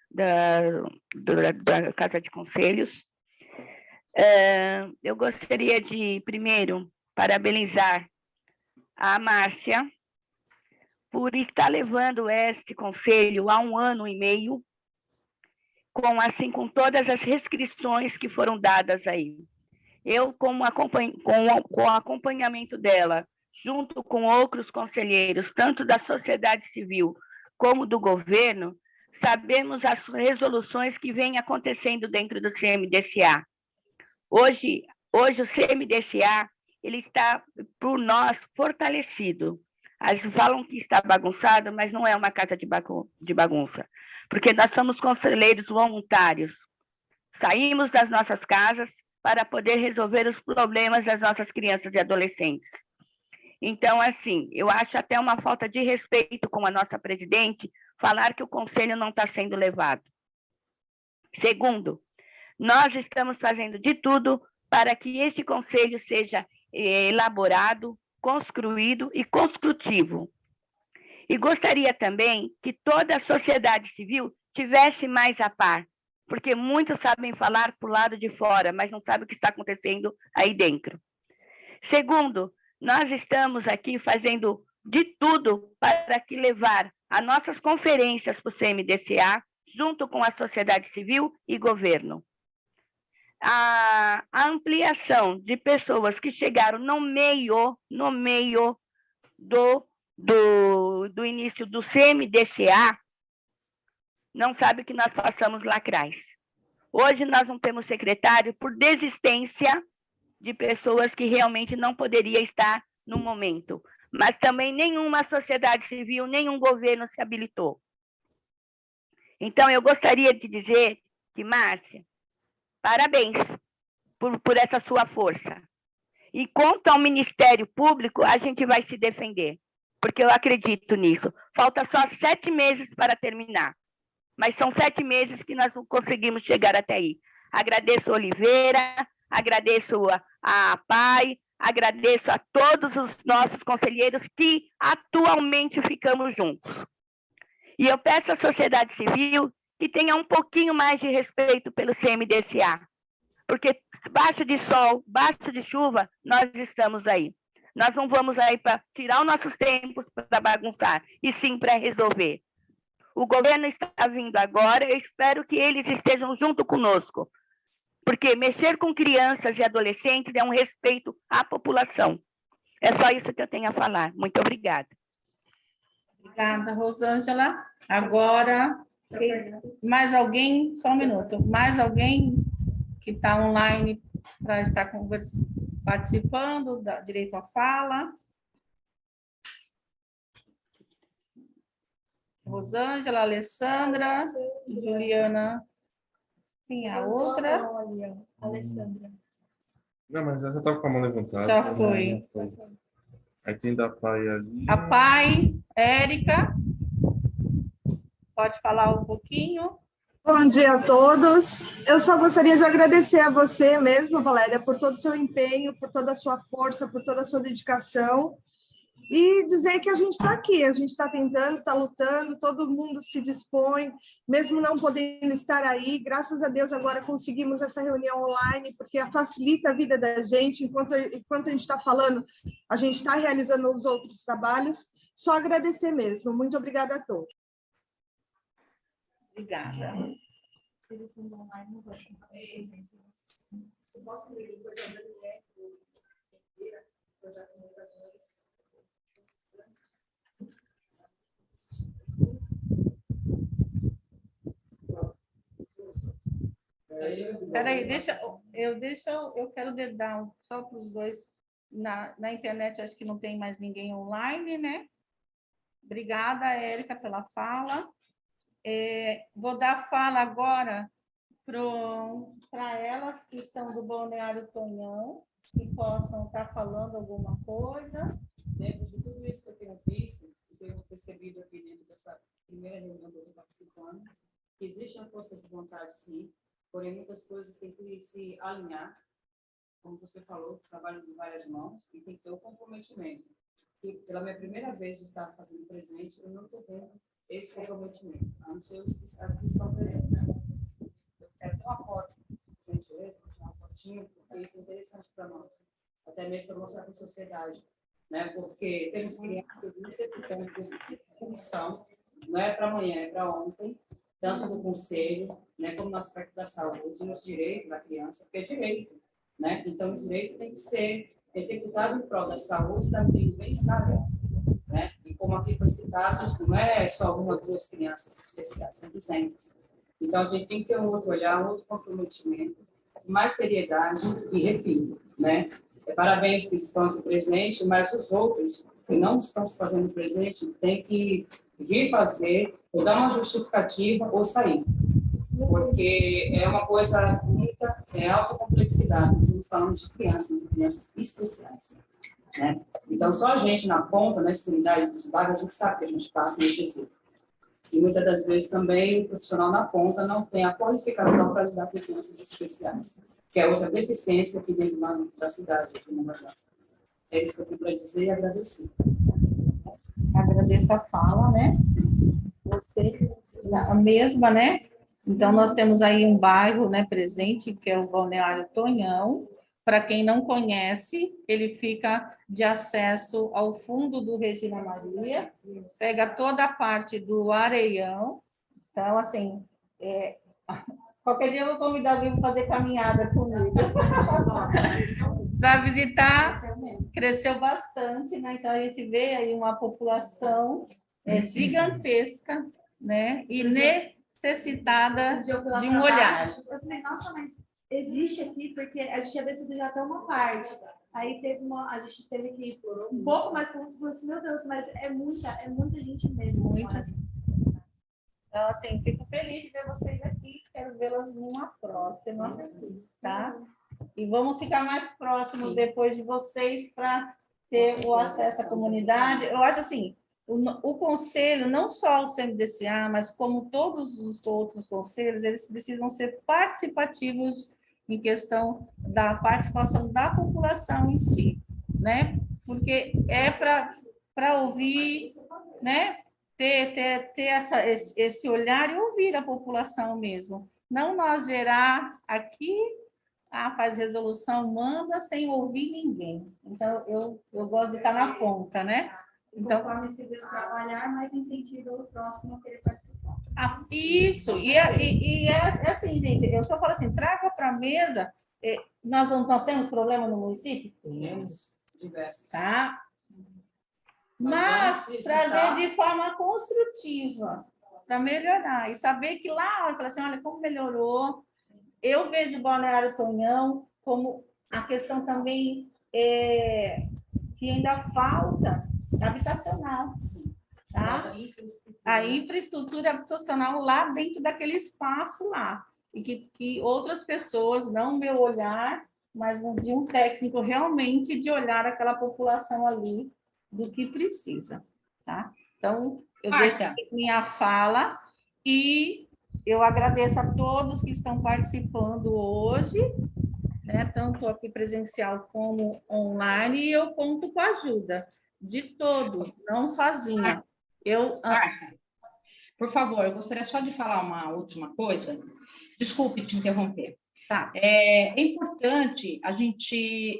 da Casa de Conselhos. Eu gostaria de, primeiro, parabenizar a Márcia por estar levando este conselho há 1 ano e meio, com todas as restrições que foram dadas aí. Eu, com o acompanhamento dela, junto com outros conselheiros, tanto da sociedade civil como do governo, sabemos as resoluções que vêm acontecendo dentro do CMDCA. Hoje o CMDCA ele está, por nós, fortalecido. Eles falam que está bagunçado, mas não é uma casa de bagunça, porque nós somos conselheiros voluntários. Saímos das nossas casas para poder resolver os problemas das nossas crianças e adolescentes. Então, assim, eu acho até uma falta de respeito com a nossa presidente falar que o conselho não está sendo levado. Segundo, nós estamos fazendo de tudo para que este conselho seja elaborado, construído e construtivo. E gostaria também que toda a sociedade civil tivesse mais a par, porque muitos sabem falar para o lado de fora, mas não sabem o que está acontecendo aí dentro. Segundo, nós estamos aqui fazendo de tudo para que levar as nossas conferências para o CMDCA, junto com a sociedade civil e governo. A ampliação de pessoas que chegaram no meio do início do CMDCA, não sabe o que nós passamos lá atrás. Hoje nós não temos secretário por desistência de pessoas que realmente não poderia estar no momento, mas também nenhuma sociedade civil, nenhum governo se habilitou. Então, eu gostaria de dizer que, Márcia, parabéns por essa sua força. E quanto ao Ministério Público, a gente vai se defender, porque eu acredito nisso. Falta só 7 meses para terminar, mas são 7 meses que nós não conseguimos chegar até aí. Agradeço a Oliveira, agradeço a PAI, agradeço a todos os nossos conselheiros que atualmente ficamos juntos. E eu peço à sociedade civil que tenha um pouquinho mais de respeito pelo CMDCA, porque baixo de sol, baixo de chuva, nós estamos aí. Nós não vamos aí para tirar os nossos tempos para bagunçar, e sim para resolver. O governo está vindo agora, eu espero que eles estejam junto conosco, porque mexer com crianças e adolescentes é um respeito à população. É só isso que eu tenho a falar. Muito obrigada. Obrigada, Rosângela. Agora, mais alguém? Só um minuto. Mais alguém que está online para estar participando, dá direito à fala? Rosângela, Alessandra, Juliana. Tem a outra? Alessandra. Não, mas já estava com a mão levantada. Já foi. Aí tem da PAI ali. A PAI, Érica. Pode falar um pouquinho? Bom dia a todos. Eu só gostaria de agradecer a você mesmo, Valéria, por todo o seu empenho, por toda a sua força, por toda a sua dedicação. E dizer que a gente está aqui, a gente está tentando, está lutando, todo mundo se dispõe, mesmo não podendo estar aí. Graças a Deus agora conseguimos essa reunião online, porque facilita a vida da gente. Enquanto a gente está falando, a gente está realizando os outros trabalhos. Só agradecer mesmo. Muito obrigada a todos. Obrigada. Eles não vão mais, não vão. Eu posso ler depois da Daniela, projeto de Migrações. Peraí, eu quero dar só para os dois. Na internet, acho que não tem mais ninguém online, né? Obrigada, Érica, pela fala. Vou dar fala agora para elas que são do Balneário Tonhão, que possam estar falando alguma coisa. Dentro de tudo isso que eu tenho visto, que eu tenho percebido aqui dentro dessa primeira reunião que eu estou participando, que existe uma força de vontade, sim, porém muitas coisas têm que se alinhar, como você falou, trabalho de várias mãos, e tem que ter o comprometimento. E pela minha primeira vez de estar fazendo presente, eu não estou vendo esse comprometimento, a não ser os que estão presentes. Eu quero ter uma foto, gentileza, vou tirar uma fotinha, porque isso é interessante para nós, até mesmo para mostrar para a sociedade, né? Porque temos crianças necessitando de função, não é para amanhã, é para ontem, tanto no conselho, né, como no aspecto da saúde, nos direitos da criança, porque é direito, né? Então, o direito tem que ser executado em prol da saúde, da vida e do bem-estar dela, né? E como aqui foi citado, não é só uma ou duas crianças especiais, são 200. Então, a gente tem que ter um outro olhar, um outro comprometimento, mais seriedade e repito, né? Parabéns que estão aqui presentes, mas os outros que não estão se fazendo presente têm que vir fazer, ou dar uma justificativa, ou sair. Porque é uma coisa única, é alta complexidade. Nós estamos falando de crianças e crianças especiais, né? Então, só a gente na ponta, na extremidade dos bairros, a gente sabe que a gente passa e necessita. E muitas das vezes também o profissional na ponta não tem a qualificação para lidar com crianças especiais, que é outra deficiência aqui dentro da cidade. É isso que eu tenho para dizer e agradecer. Agradeço a fala, né? Você, a mesma, né? Então, nós temos aí um bairro, né, presente, que é o Balneário Tonhão. Para quem não conhece, ele fica de acesso ao fundo do Regina Maria, pega toda a parte do Areião. Então, assim, Qualquer dia eu vou convidar alguém para fazer caminhada comigo. Para visitar, cresceu bastante, né? Então a gente vê aí uma população gigantesca, né? E necessitada de um olhar. Eu falei, nossa, mas existe aqui, porque a gente tinha decidido já até uma parte. Aí a gente teve que ir um pouco mais para o falou assim, meu Deus, mas é muita gente mesmo. Muita. Então, assim, fico feliz de ver vocês aqui, quero vê-las numa próxima, tá? E vamos ficar mais próximos depois de vocês para ter o acesso à comunidade. Eu acho assim, o conselho, não só o CMDCA, mas como todos os outros conselhos, eles precisam ser participativos em questão da participação da população em si, né? Porque é para ouvir, né? Ter esse olhar e ouvir a população mesmo. Não nós gerar aqui, faz resolução, manda sem ouvir ninguém. Então, eu gosto de estar na ponta, né? Então, conforme se vê trabalhar, mais incentiva o próximo a querer participar. Isso, e é assim, gente, eu estou falando assim, traga para a mesa, nós temos problema no município? Temos diversos. Tá? Mas trazer de forma construtiva, para melhorar, e saber que lá, olha, assim, olha como melhorou. Eu vejo o Balneário Tonhão como a questão também que ainda falta habitacional, tá? A infraestrutura habitacional lá dentro daquele espaço lá, e que outras pessoas, não meu olhar, mas de um técnico realmente de olhar aquela população ali do que precisa, tá? Então, eu deixo minha fala e eu agradeço a todos que estão participando hoje, né? Tanto aqui presencial como online, e eu conto com a ajuda de todos, não sozinha. Márcia, por favor, eu gostaria só de falar uma última coisa. Desculpe te interromper. Tá. É importante a gente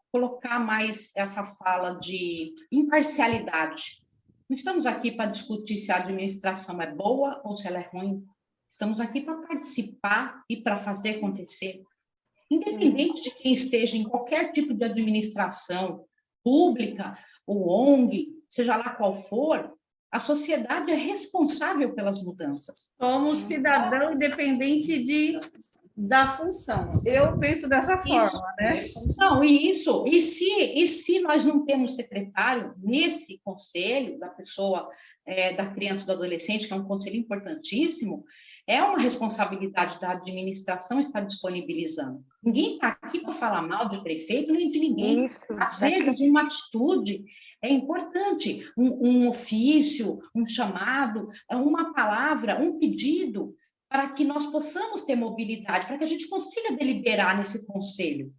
colocar mais essa fala de imparcialidade. Não estamos aqui para discutir se a administração é boa ou se ela é ruim. Estamos aqui para participar e para fazer acontecer. Independente de quem esteja em qualquer tipo de administração, pública ou ONG, seja lá qual for, a sociedade é responsável pelas mudanças. Somos cidadão independente da função. Eu penso dessa forma, né? Não, e se nós não temos secretário nesse conselho da pessoa, da criança e do adolescente, que é um conselho importantíssimo, é uma responsabilidade da administração estar disponibilizando. Ninguém está aqui para falar mal de prefeito nem de ninguém. Às vezes, uma atitude é importante, um ofício, um chamado, uma palavra, um pedido, para que nós possamos ter mobilidade, para que a gente consiga deliberar nesse conselho.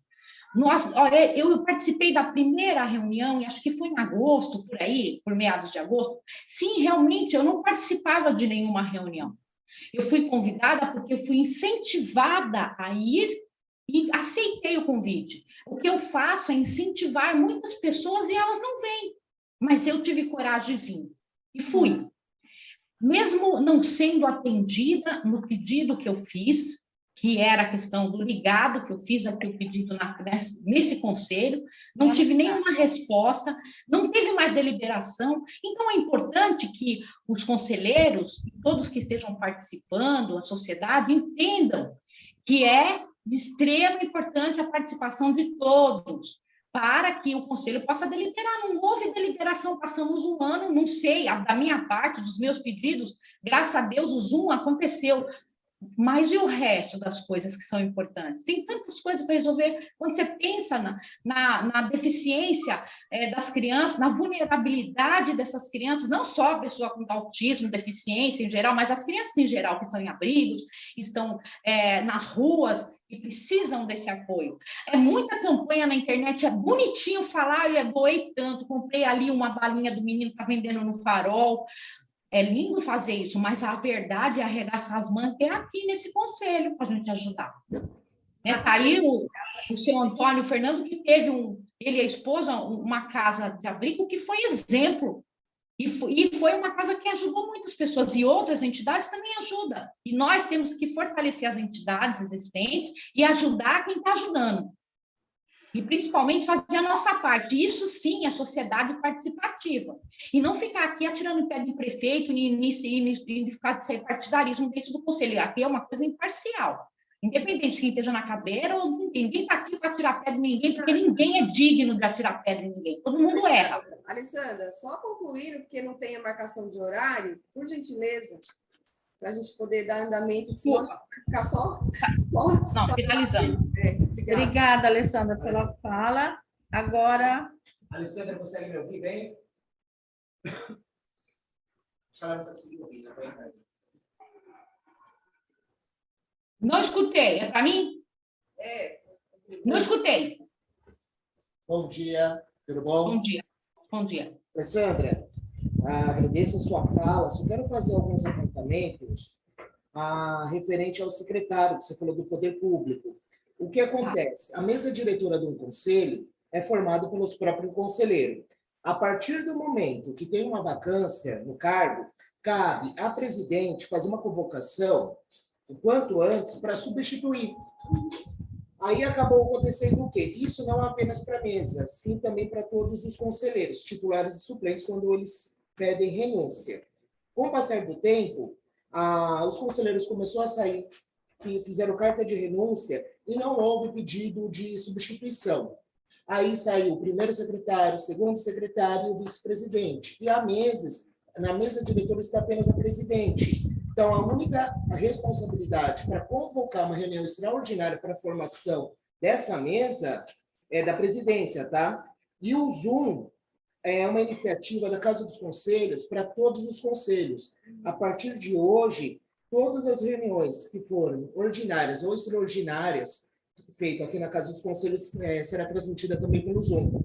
Eu participei da primeira reunião, e acho que foi em agosto, por aí, por meados de agosto. Sim, realmente, eu não participava de nenhuma reunião. Eu fui convidada porque eu fui incentivada a ir e aceitei o convite. O que eu faço é incentivar muitas pessoas e elas não vêm. Mas eu tive coragem de vir e fui. Mesmo não sendo atendida no pedido que eu fiz, que era a questão do ligado que eu fiz aqui, o pedido nesse conselho, não tive nenhuma resposta, não teve mais deliberação. Então, é importante que os conselheiros, todos que estejam participando, a sociedade, entendam que é de extrema importância a participação de todos, para que o conselho possa deliberar. Não houve deliberação, passamos um ano, não sei, da minha parte, dos meus pedidos, graças a Deus o Zoom aconteceu, mas e o resto das coisas que são importantes? Tem tantas coisas para resolver. Quando você pensa na deficiência das crianças, na vulnerabilidade dessas crianças, não só a pessoa com autismo, deficiência em geral, mas as crianças em geral que estão em abrigos, estão nas ruas, e precisam desse apoio. É muita campanha na internet, é bonitinho falar, olha, doei tanto, comprei ali uma balinha do menino que está vendendo no farol. É lindo fazer isso, mas a verdade é arregaçar as mangas aqui nesse conselho para a gente ajudar. Está aí o seu Antônio Fernando, que teve ele e a esposa, uma casa de abrigo que foi exemplo E foi uma casa que ajudou muitas pessoas, e outras entidades também ajudam. E nós temos que fortalecer as entidades existentes e ajudar quem está ajudando. E, principalmente, fazer a nossa parte. Isso, sim, é sociedade participativa. E não ficar aqui atirando em pé de prefeito e ficar de partidarismo dentro do conselho. Aqui é uma coisa imparcial. Independente de quem esteja na cadeira, ou ninguém está aqui para atirar pedra em ninguém, porque ninguém é digno de atirar pedra em ninguém. Todo mundo erra. Alessandra, só concluindo, porque não tem a marcação de horário, por gentileza, para a gente poder dar andamento, senão a gente vai ficar só Não, finalizando. Obrigada, Alessandra, pela fala. Agora... Alessandra, consegue me ouvir bem? Acho que ela não está conseguindo ouvir, não é? Não escutei, é para mim? Não escutei. Bom dia, tudo bom? Bom dia. Bom dia. Alessandra, agradeço a sua fala, só quero fazer alguns apontamentos referente ao secretário, que você falou do poder público. O que acontece? A mesa diretora de um conselho é formada pelos próprios conselheiros. A partir do momento que tem uma vacância no cargo, cabe à presidente fazer uma convocação o quanto antes para substituir. Aí acabou acontecendo o quê? Isso não apenas para a mesa, sim também para todos os conselheiros, titulares e suplentes, quando eles pedem renúncia. Com o passar do tempo, os conselheiros começaram a sair e fizeram carta de renúncia e não houve pedido de substituição. Aí saiu o primeiro secretário, o segundo secretário e o vice-presidente. E na mesa diretora está apenas a presidente. Então, a única responsabilidade para convocar uma reunião extraordinária para a formação dessa mesa é da presidência, tá? E o Zoom é uma iniciativa da Casa dos Conselhos para todos os conselhos. A partir de hoje, todas as reuniões que forem ordinárias ou extraordinárias, feitas aqui na Casa dos Conselhos, será transmitida também pelo Zoom.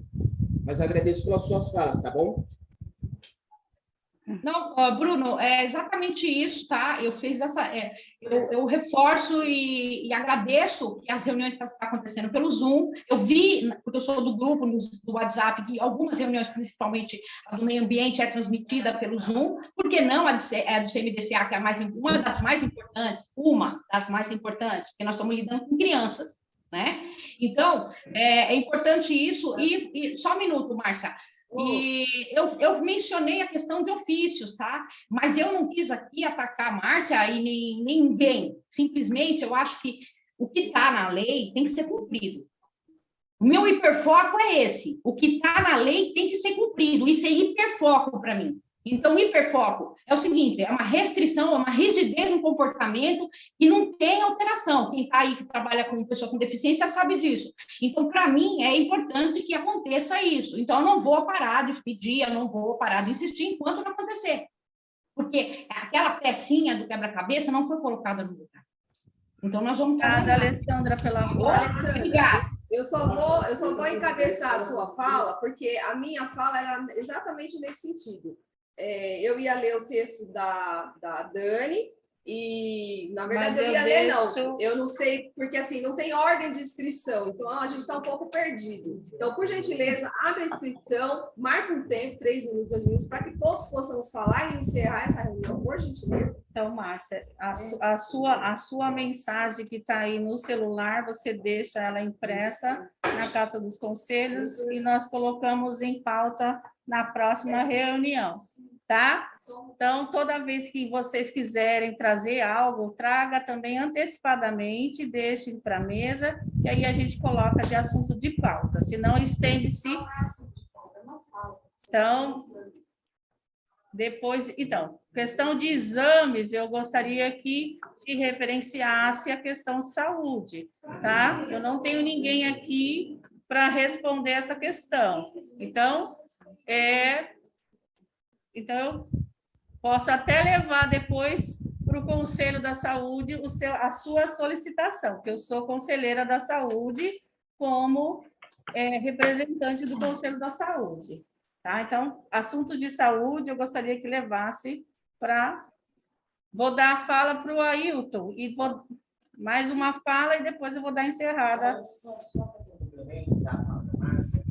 Mas agradeço pelas suas falas, tá bom? Não, Bruno, é exatamente isso, tá? Eu reforço e agradeço que as reuniões estão acontecendo pelo Zoom. Eu vi, porque eu sou do grupo do WhatsApp, que algumas reuniões, principalmente a do meio ambiente, é transmitida pelo Zoom. Por que não a do CMDCA, que é uma das mais importantes, porque nós estamos lidando com crianças, né? Então, é importante isso. E só um minuto, Márcia. E eu mencionei a questão de ofícios, tá? Mas eu não quis aqui atacar a Márcia e nem ninguém. Simplesmente, eu acho que o que está na lei tem que ser cumprido. O meu hiperfoco é esse. O que está na lei tem que ser cumprido. Isso é hiperfoco para mim. Então, hiperfoco é o seguinte, é uma restrição, é uma rigidez no comportamento e não tem alteração. Quem está aí que trabalha com pessoa com deficiência sabe disso. Então, para mim, é importante que aconteça isso. Então, eu não vou parar de pedir, eu não vou parar de insistir enquanto não acontecer. Porque aquela pecinha do quebra-cabeça não foi colocada no lugar. Então, nós vamos trabalhar. Obrigada, Alessandra, pela fala. Obrigada. Eu só vou encabeçar a sua fala, porque a minha fala era exatamente nesse sentido. Eu ia ler o texto da Dani e, na verdade, eu ia ler, não. Eu não sei, porque, assim, não tem ordem de inscrição, então a gente está um pouco perdido. Então, por gentileza, abre a inscrição, marca um tempo, 3 minutos, 2 minutos, para que todos possamos falar e encerrar essa reunião, por gentileza. Então, Márcia, a sua mensagem que está aí no celular, você deixa ela impressa na Casa dos Conselhos e nós colocamos em pauta na próxima reunião, tá? Então, toda vez que vocês quiserem trazer algo, traga também antecipadamente, deixem para a mesa, e aí a gente coloca de assunto de pauta, senão estende-se. Então, questão de exames, eu gostaria que se referenciasse a questão de saúde, tá? Eu não tenho ninguém aqui para responder essa questão. Então, eu posso até levar depois para o Conselho da Saúde a sua solicitação, porque eu sou conselheira da saúde como representante do Conselho da Saúde. Tá? Então, assunto de saúde, eu gostaria que levasse para... Vou dar a fala para o Ailton, e mais uma fala e depois eu vou dar encerrada. Só fazer um complemento da fala da Márcia.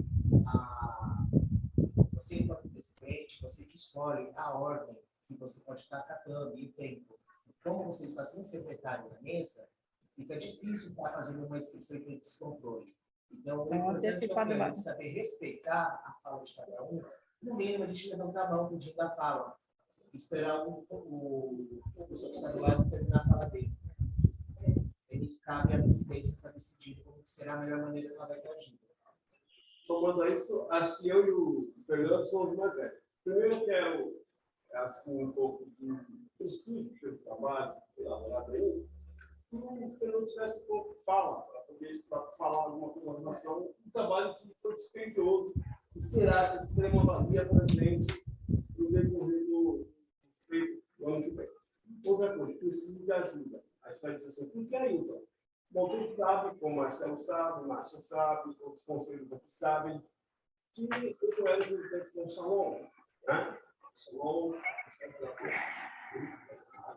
Você, enquanto presidente, você que escolhe escolhe a ordem que você pode estar acatando e o tempo. Como você está sem secretário na mesa, fica difícil estar fazendo uma inscrição e ter descontrole. Então, o importante é a gente saber respeitar a fala de cada um. No mínimo, a gente levantar a mão pedindo a fala. Esperar o professor que está do lado terminar a fala dele. Ele cabe à presidência para decidir como será a melhor maneira que ela vai agir. Tomando isso, acho que eu e o Fernando somos mais velhos. Primeiro, eu quero, assim, um pouco de prestígio pelo trabalho, pela morada aí, que o Fernando tivesse um pouco de fala, para poder falar alguma coisa em relação ao trabalho que foi dispendioso e será de extrema valia para a gente no decorrer do ano que vem. Outra coisa, preciso de ajuda. Aí você vai dizer assim, por que aí, então? Bom, quem sabe, como o Marcelo sabe, Márcia sabe, outros conselhos aqui sabem, que eu era presidente do Shalom, né? Shalom.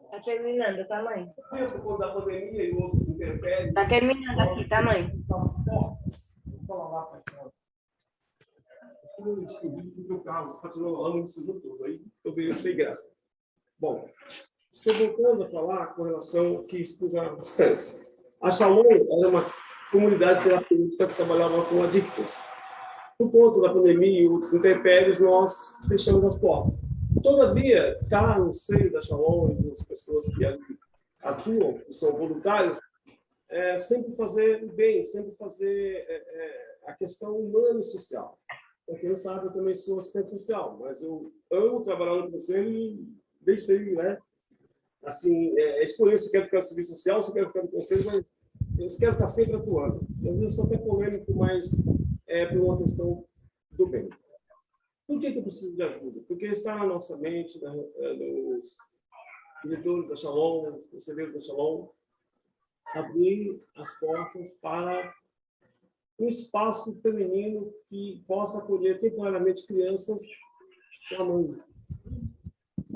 Está terminando, tá, mãe? Por conta da pandemia e outros intempéries. Está terminando aqui, tá, mãe? Vou falar lá para cá. Eu descobri que o carro continuou ano isso todo, aí eu veio sem graça. Bom, estou voltando a falar com relação ao que expus à distância. A Shalom era uma comunidade terapêutica que trabalhava com adictos. Por conta da pandemia e outros intempéries, nós fechamos as portas. Todavia, está no seio da Shalom e das pessoas que ali atuam, que são voluntários, sempre fazer o bem, sempre fazer a questão humana e social. Para quem não sabe, eu também sou assistente social, mas eu amo trabalhar no conselho e bem sei, né? Assim, escolher se quer ficar no serviço social, se quer ficar no conselho, mas eu quero estar sempre atuando. Eu sou até polêmico, mas por uma questão do bem. Por que eu preciso de ajuda? Porque está na nossa mente, nos diretores da Shalom, nos conselheiros da Shalom, abrir as portas para um espaço feminino que possa acolher temporariamente crianças com a mãe.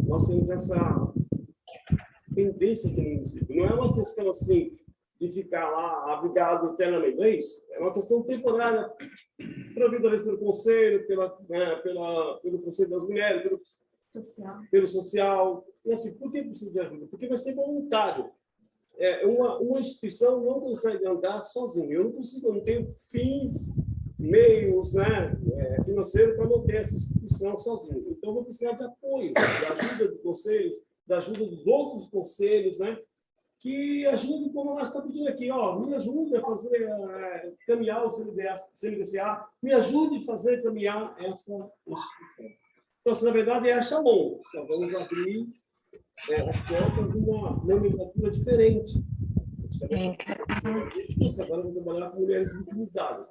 Nós temos essa tendência aqui no município. Não é uma questão assim de ficar lá abrigado eternamente, não é isso? É uma questão temporária, provida pelo conselho, pelo conselho das mulheres, pelo social. E assim, por que precisa de ajuda? Porque vai ser voluntário. Uma instituição não consegue andar sozinha. Eu não consigo, eu não tenho fins, meios, né, financeiros para manter essa instituição sozinha. Então, eu vou precisar de apoio, da ajuda do conselho, da ajuda dos outros conselhos, né, que ajudem, como nós estamos pedindo aqui, me ajude a fazer, caminhar o CNDCA, me ajude a fazer caminhar essa instituição. Então, assim, na verdade, é a Shalom. Só vamos abrir as portas de uma nomenclatura diferente. Você agora vai trabalhar com mulheres vitimizadas.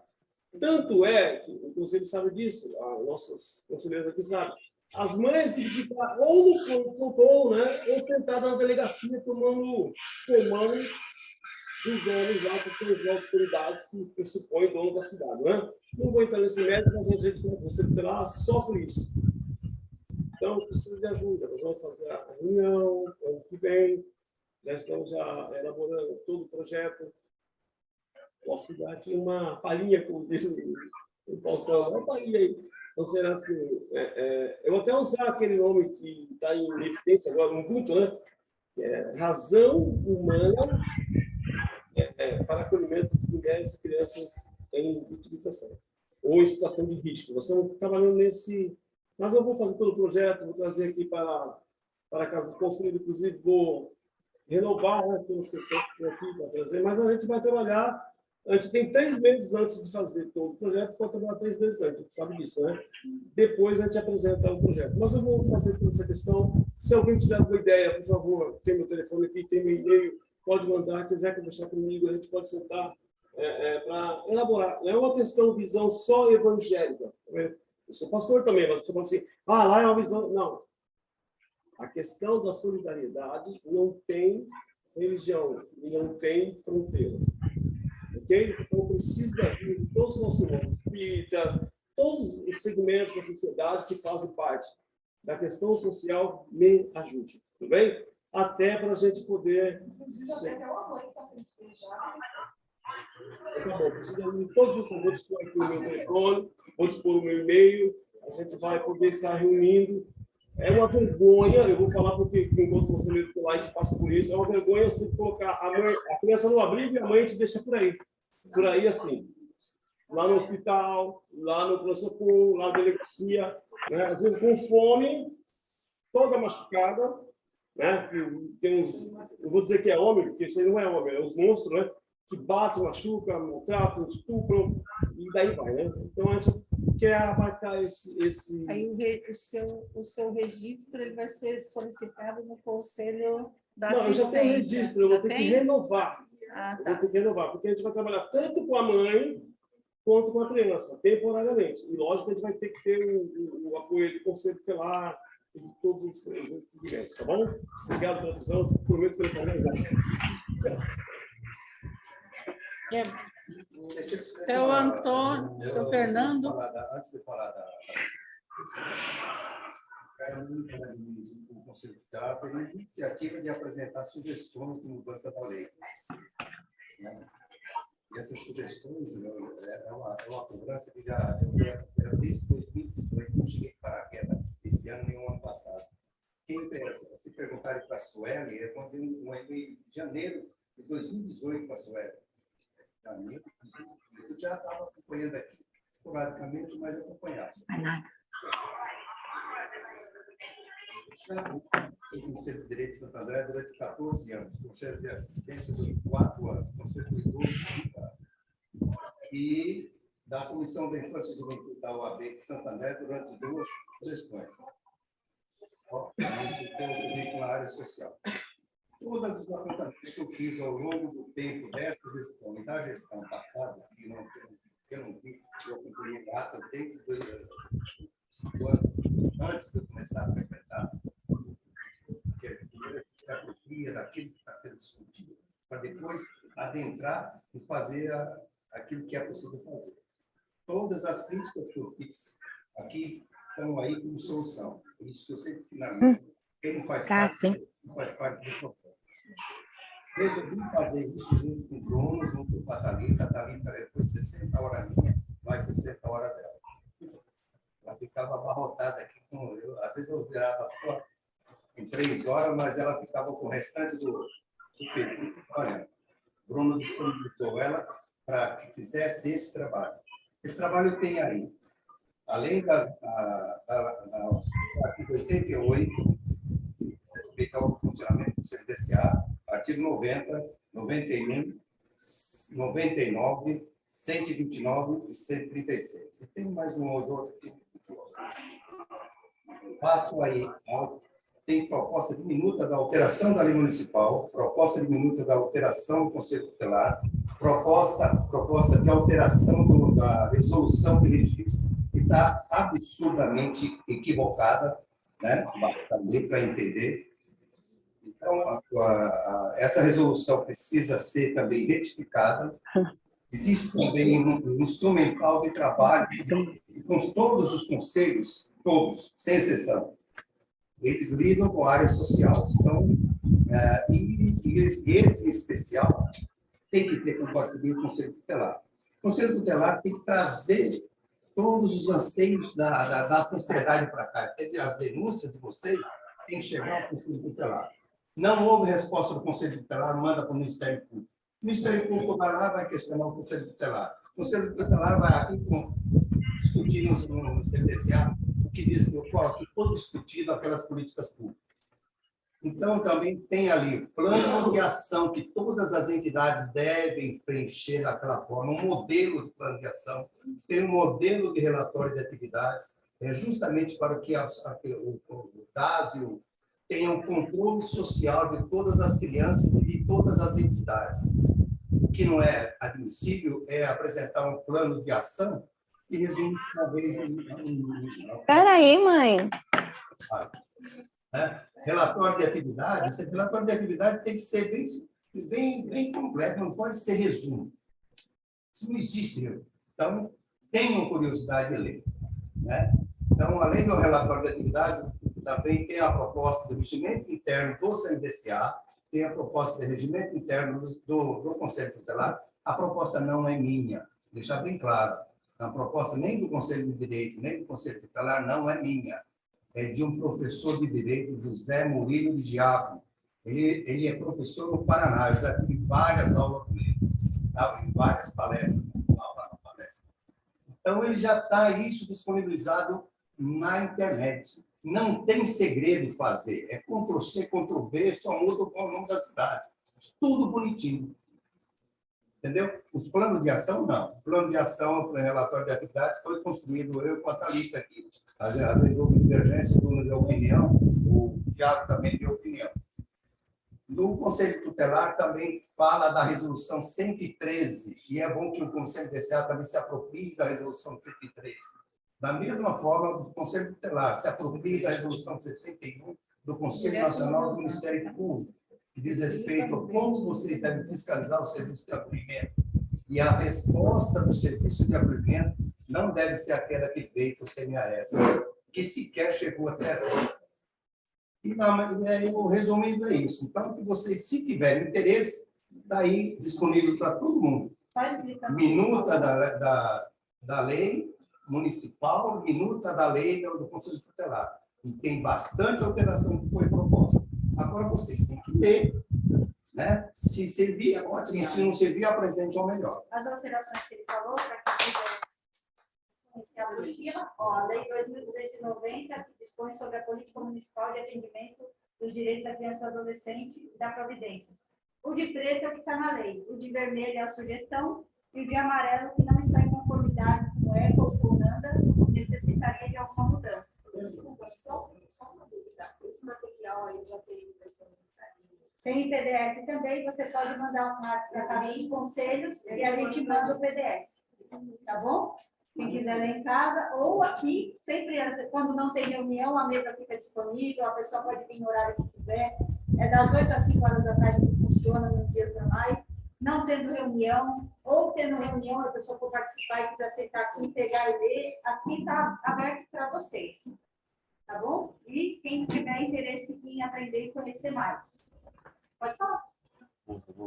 Tanto é que o conselho sabe disso, as nossas conselheiras aqui sabem. As mães têm que ficar ou no pronto-socorro, né, ou sentadas na delegacia tomando comando dos homens lá, porque as autoridades que supõem dono da cidade. Né? Não vou entrar nesse mérito, mas a gente, como conselho tutelar, sofre isso. Então, precisa de ajuda. Nós vamos fazer a reunião ano que vem. Já estamos elaborando todo o projeto. Posso dar aqui uma palhinha, como disse o Faustão, uma palhinha aí. Então, será assim, eu vou até usar aquele nome que está em evidência agora, no culto, né? Razão humana para acolhimento de mulheres e crianças em vitimização ou em situação de risco. Nós estamos trabalhando nesse... Mas eu vou fazer todo o projeto, vou trazer aqui para a Casa do Conselho, inclusive vou renovar, né, pelos questões que estão aqui para trazer, mas a gente vai trabalhar. A gente tem 3 meses antes de fazer todo o projeto, pode trabalhar 3 meses antes, a gente sabe disso, né? Depois a gente apresenta o projeto. Mas eu vou fazer toda essa questão. Se alguém tiver alguma ideia, por favor, tem meu telefone aqui, tem meu e-mail, pode mandar, quiser conversar comigo, a gente pode sentar para elaborar. Não é uma questão de visão só evangélica. Eu sou pastor também, mas você fala assim, lá é uma visão. Não. A questão da solidariedade não tem religião, não tem fronteiras. Ok? Então, eu preciso da ajuda de todos os nossos irmãos espíritas, todos os segmentos da sociedade que fazem parte da questão social, me ajude. Tudo bem? Até para a gente poder... Até o amor que está sendo despejado. Tá bom, preciso de todos os vou dispor aqui o meu telefone, vou dispor o meu e-mail, a gente vai poder estar reunindo É uma vergonha, eu vou falar porque enquanto conselheiro tutelar a gente passa por isso, é uma vergonha você colocar a criança no abrigo e a mãe te deixa por aí assim, lá no hospital, lá no pronto-socorro, lá na delegacia, né? Às vezes com fome, toda machucada, né? Tem uns, eu vou dizer que é homem, porque isso aí não é homem, é os monstros, né? Que batem, machucam, maltratam, estupram, e daí vai, né? Então, a gente quer abarcar esse... Aí o seu registro ele vai ser solicitado no Conselho da Não, eu já tenho Assistência. registro, eu vou Já ter que tem? renovar. Ah, Eu tá. vou ter que renovar, porque a gente vai trabalhar tanto com a mãe quanto com a criança, temporariamente. E, lógico, a gente vai ter que ter o apoio do Conselho Tutelar e de todos os direitos, tá bom? Obrigado pela atenção, prometo que eu vou falar. Seu Antônio, seu Fernando. Antes de falar o Conselho Tutelar teve a iniciativa de apresentar sugestões de mudança da lei. Né? E essas sugestões é uma cobrança que já desde 2018 não cheguei para a queda esse ano nem o ano passado. Quem interessa, se perguntarem para a Sueli, eu mandei um e-mail em janeiro de 2018 para a Sueli. Eu já estava acompanhando aqui, esporadicamente, mas acompanhado. Eu Conselho de Direito de Santo André durante 14 anos, Conselho de Assistência durante 4 anos, Conselho de Idoso e da Comissão da Infância e Juventude da OAB de Santo André durante 2 gestões. Isso tem um currículo na área social. Todos os apontamentos que eu fiz ao longo do tempo dessa gestão e da gestão passada, que eu não vi, eu acompanhei atas desde 5 anos antes de eu começar a frequentar, porque primeiro se apropria daquilo que está sendo discutido, para depois adentrar e fazer aquilo que é possível fazer. Todas as críticas que eu fiz aqui estão aí como solução. Por isso que eu sempre finalizo. Quem não faz parte, não faz parte do propósito. Resolvi fazer isso junto com o Bruno, junto com a Thalita. A Thalita foi 60 horas minha, mais 60 horas dela. Ela ficava abarrotada aqui com eu. Às vezes eu virava só em 3 horas, mas ela ficava com o restante do período. Olha, Bruno disponibilizou ela para que fizesse esse trabalho. Esse trabalho tem aí, além do artigo 88, respeito ao funcionamento do CDCA, artigo 90, 91, 99, 129 e 136. E tem mais um ou outro aqui. Passo aí, tem proposta de minuta da alteração da lei municipal, proposta de minuta da alteração do Conselho Tutelar, proposta de alteração da resolução de registro, que está absurdamente equivocada, né? Basta ler para entender. Então, essa resolução precisa ser também retificada. Existe também um instrumental de trabalho com todos os conselhos, todos, sem exceção. Eles lidam com a área social. E esse em especial tem que ter como parceria o Conselho Tutelar. O Conselho Tutelar tem que trazer todos os anseios da sociedade para cá. As denúncias de vocês têm que chegar ao Conselho Tutelar. Não houve resposta do Conselho Tutelar, manda para o Ministério Público. O Ministério Público vai lá, vai questionar o Conselho Tutelar. O Conselho Tutelar vai aqui discutir no CDCA o que diz que se for discutido aquelas políticas públicas. Então, também tem ali plano de ação que todas as entidades devem preencher daquela forma, um modelo de plano de ação, tem um modelo de relatório de atividades, justamente para que o DASIO tenha um controle social de todas as crianças e de todas as entidades. O que não é admissível é apresentar um plano de ação que resume, talvez, Espera aí, mãe. Relatório de atividades. Esse relatório de atividades tem que ser bem completo, não pode ser resumo. Isso não existe. Então, tenham curiosidade de ler. Né? Então, além do relatório de atividades, também tem a proposta do regimento interno do CNDCA, tem a proposta de regimento interno do Conselho Tutelar. A proposta não é minha, deixar bem claro. A proposta nem do Conselho de Direito, nem do Conselho Tutelar não é minha. é de um professor de Direito, José Murilo de Diabo. Ele é professor no Paraná, eu já tive várias aulas com ele, estava em várias palestras, Então, ele já está isso disponibilizado na internet. Não tem segredo fazer, é Ctrl+C, Ctrl+V, só muda o nome da cidade. Tudo bonitinho. Entendeu? Os planos de ação, não. O plano de ação, o relatório de atividades, foi construído eu com a Thalita aqui. Às vezes houve divergência, o Bruno deu opinião, o Tiago também deu opinião. No Conselho Tutelar também fala da Resolução 113, e é bom que o Conselho DCA também se aproprie da Resolução 113. Da mesma forma, o Conselho Tutelar se aproprie da Resolução 71 do Conselho Nacional do Ministério Público, que diz respeito a como vocês devem fiscalizar o serviço de acolhimento. E a resposta do serviço de acolhimento não deve ser aquela que veio do CMAS, que sequer chegou até aqui. E, resumindo, é isso. Então, que vocês, se tiverem interesse, está aí disponível para todo mundo. Minuta da lei municipal, minuta da lei do Conselho Tutelar. E tem bastante alteração que foi proposta. Agora, vocês têm que ler, né? Se servir, é ótimo. Se não servir, apresente ao melhor. As alterações que ele falou, para quem quiser, a Lei 2.290, que dispõe sobre a política municipal de atendimento dos direitos da criança e do adolescente e da providência. O de preto é o que está na lei, o de vermelho é a sugestão, e o de amarelo, que não está em conformidade com o ECA ou com o NANDA, necessitaria de alguma mudança. Desculpa, só uma dúvida. Esse material aí já tem versão tem PDF também, você pode mandar um WhatsApp para cada um dos conselhos e a gente manda o PDF. Tá bom? Quem quiser ler em casa ou aqui, sempre quando não tem reunião, a mesa fica disponível, a pessoa pode vir no horário que quiser. É das 8 às 5 horas da tarde que funciona nos dias normais. Não tendo reunião, ou tendo reunião, a pessoa for participar e quiser aceitar aqui, pegar e ler, aqui está aberto para vocês. Tá bom? E quem tiver interesse em aprender e conhecer mais. Pode falar. Eu não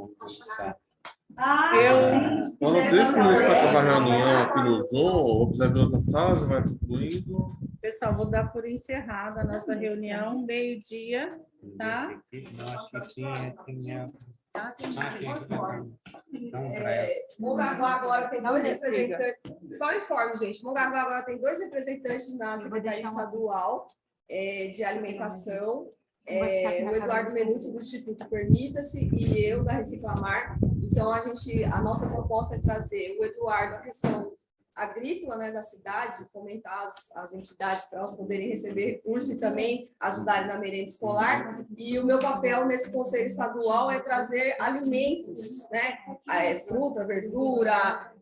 sei se quando a gente vai fazer reunião aqui no Zoom, ou precisar de outra sala, vai concluindo. Pessoal, vou dar por encerrada a nossa reunião, meio-dia, tá? Mongaguá agora tem dois representantes. Só informe, gente. Mongaguá agora tem dois representantes na Secretaria Estadual de Alimentação. O Eduardo Menuti, do Instituto Permita-se, e eu, da Reciclamar. Então, a nossa proposta é trazer o Eduardo, a questão agrícola, né, da cidade, fomentar as entidades para elas poderem receber recursos e também ajudarem na merenda escolar. E o meu papel nesse Conselho Estadual é trazer alimentos, né, fruta, verdura,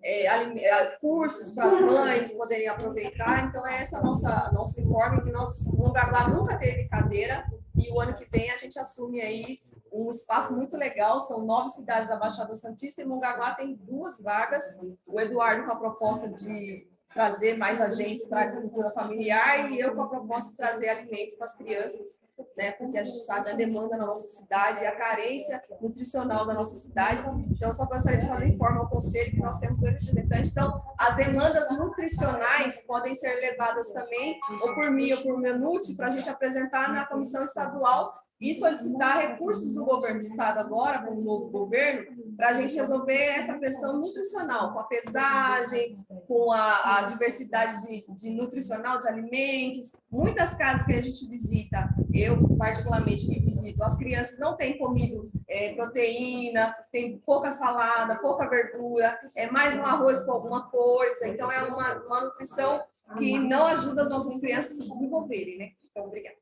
cursos para as mães poderem aproveitar. Então, é essa nosso informe, que o Mongaguá nunca teve cadeira, e o ano que vem a gente assume aí um espaço muito legal. São 9 cidades da Baixada Santista e Mongaguá tem 2 vagas. O Eduardo com a proposta de trazer mais agentes para a agricultura familiar e eu com a proposta de trazer alimentos para as crianças, né? Porque a gente sabe a demanda na nossa cidade e a carência nutricional da nossa cidade. Então, só gostaria de fazer informe ao Conselho que nós temos 2 representantes. Então, as demandas nutricionais podem ser levadas também, ou por mim ou por Menuti, para a gente apresentar na Comissão Estadual e solicitar recursos do governo do estado agora, com o novo governo, para a gente resolver essa questão nutricional, com a pesagem, com a diversidade de nutricional de alimentos. Muitas casas que a gente visita, eu particularmente que visito, as crianças não têm comido proteína, tem pouca salada, pouca verdura, mais um arroz com alguma coisa. Então, é uma nutrição que não ajuda as nossas crianças a se desenvolverem, né? Então, obrigada.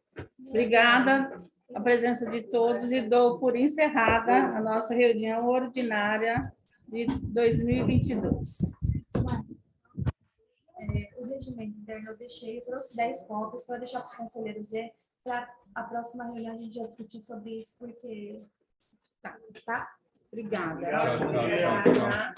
Obrigada a presença de todos e dou por encerrada a nossa reunião ordinária de 2022. O regimento interno eu deixei, eu trouxe 10 cópias para deixar para os conselheiros ver, para a próxima reunião a gente já discutir sobre isso, porque... Tá? Obrigada. Obrigado.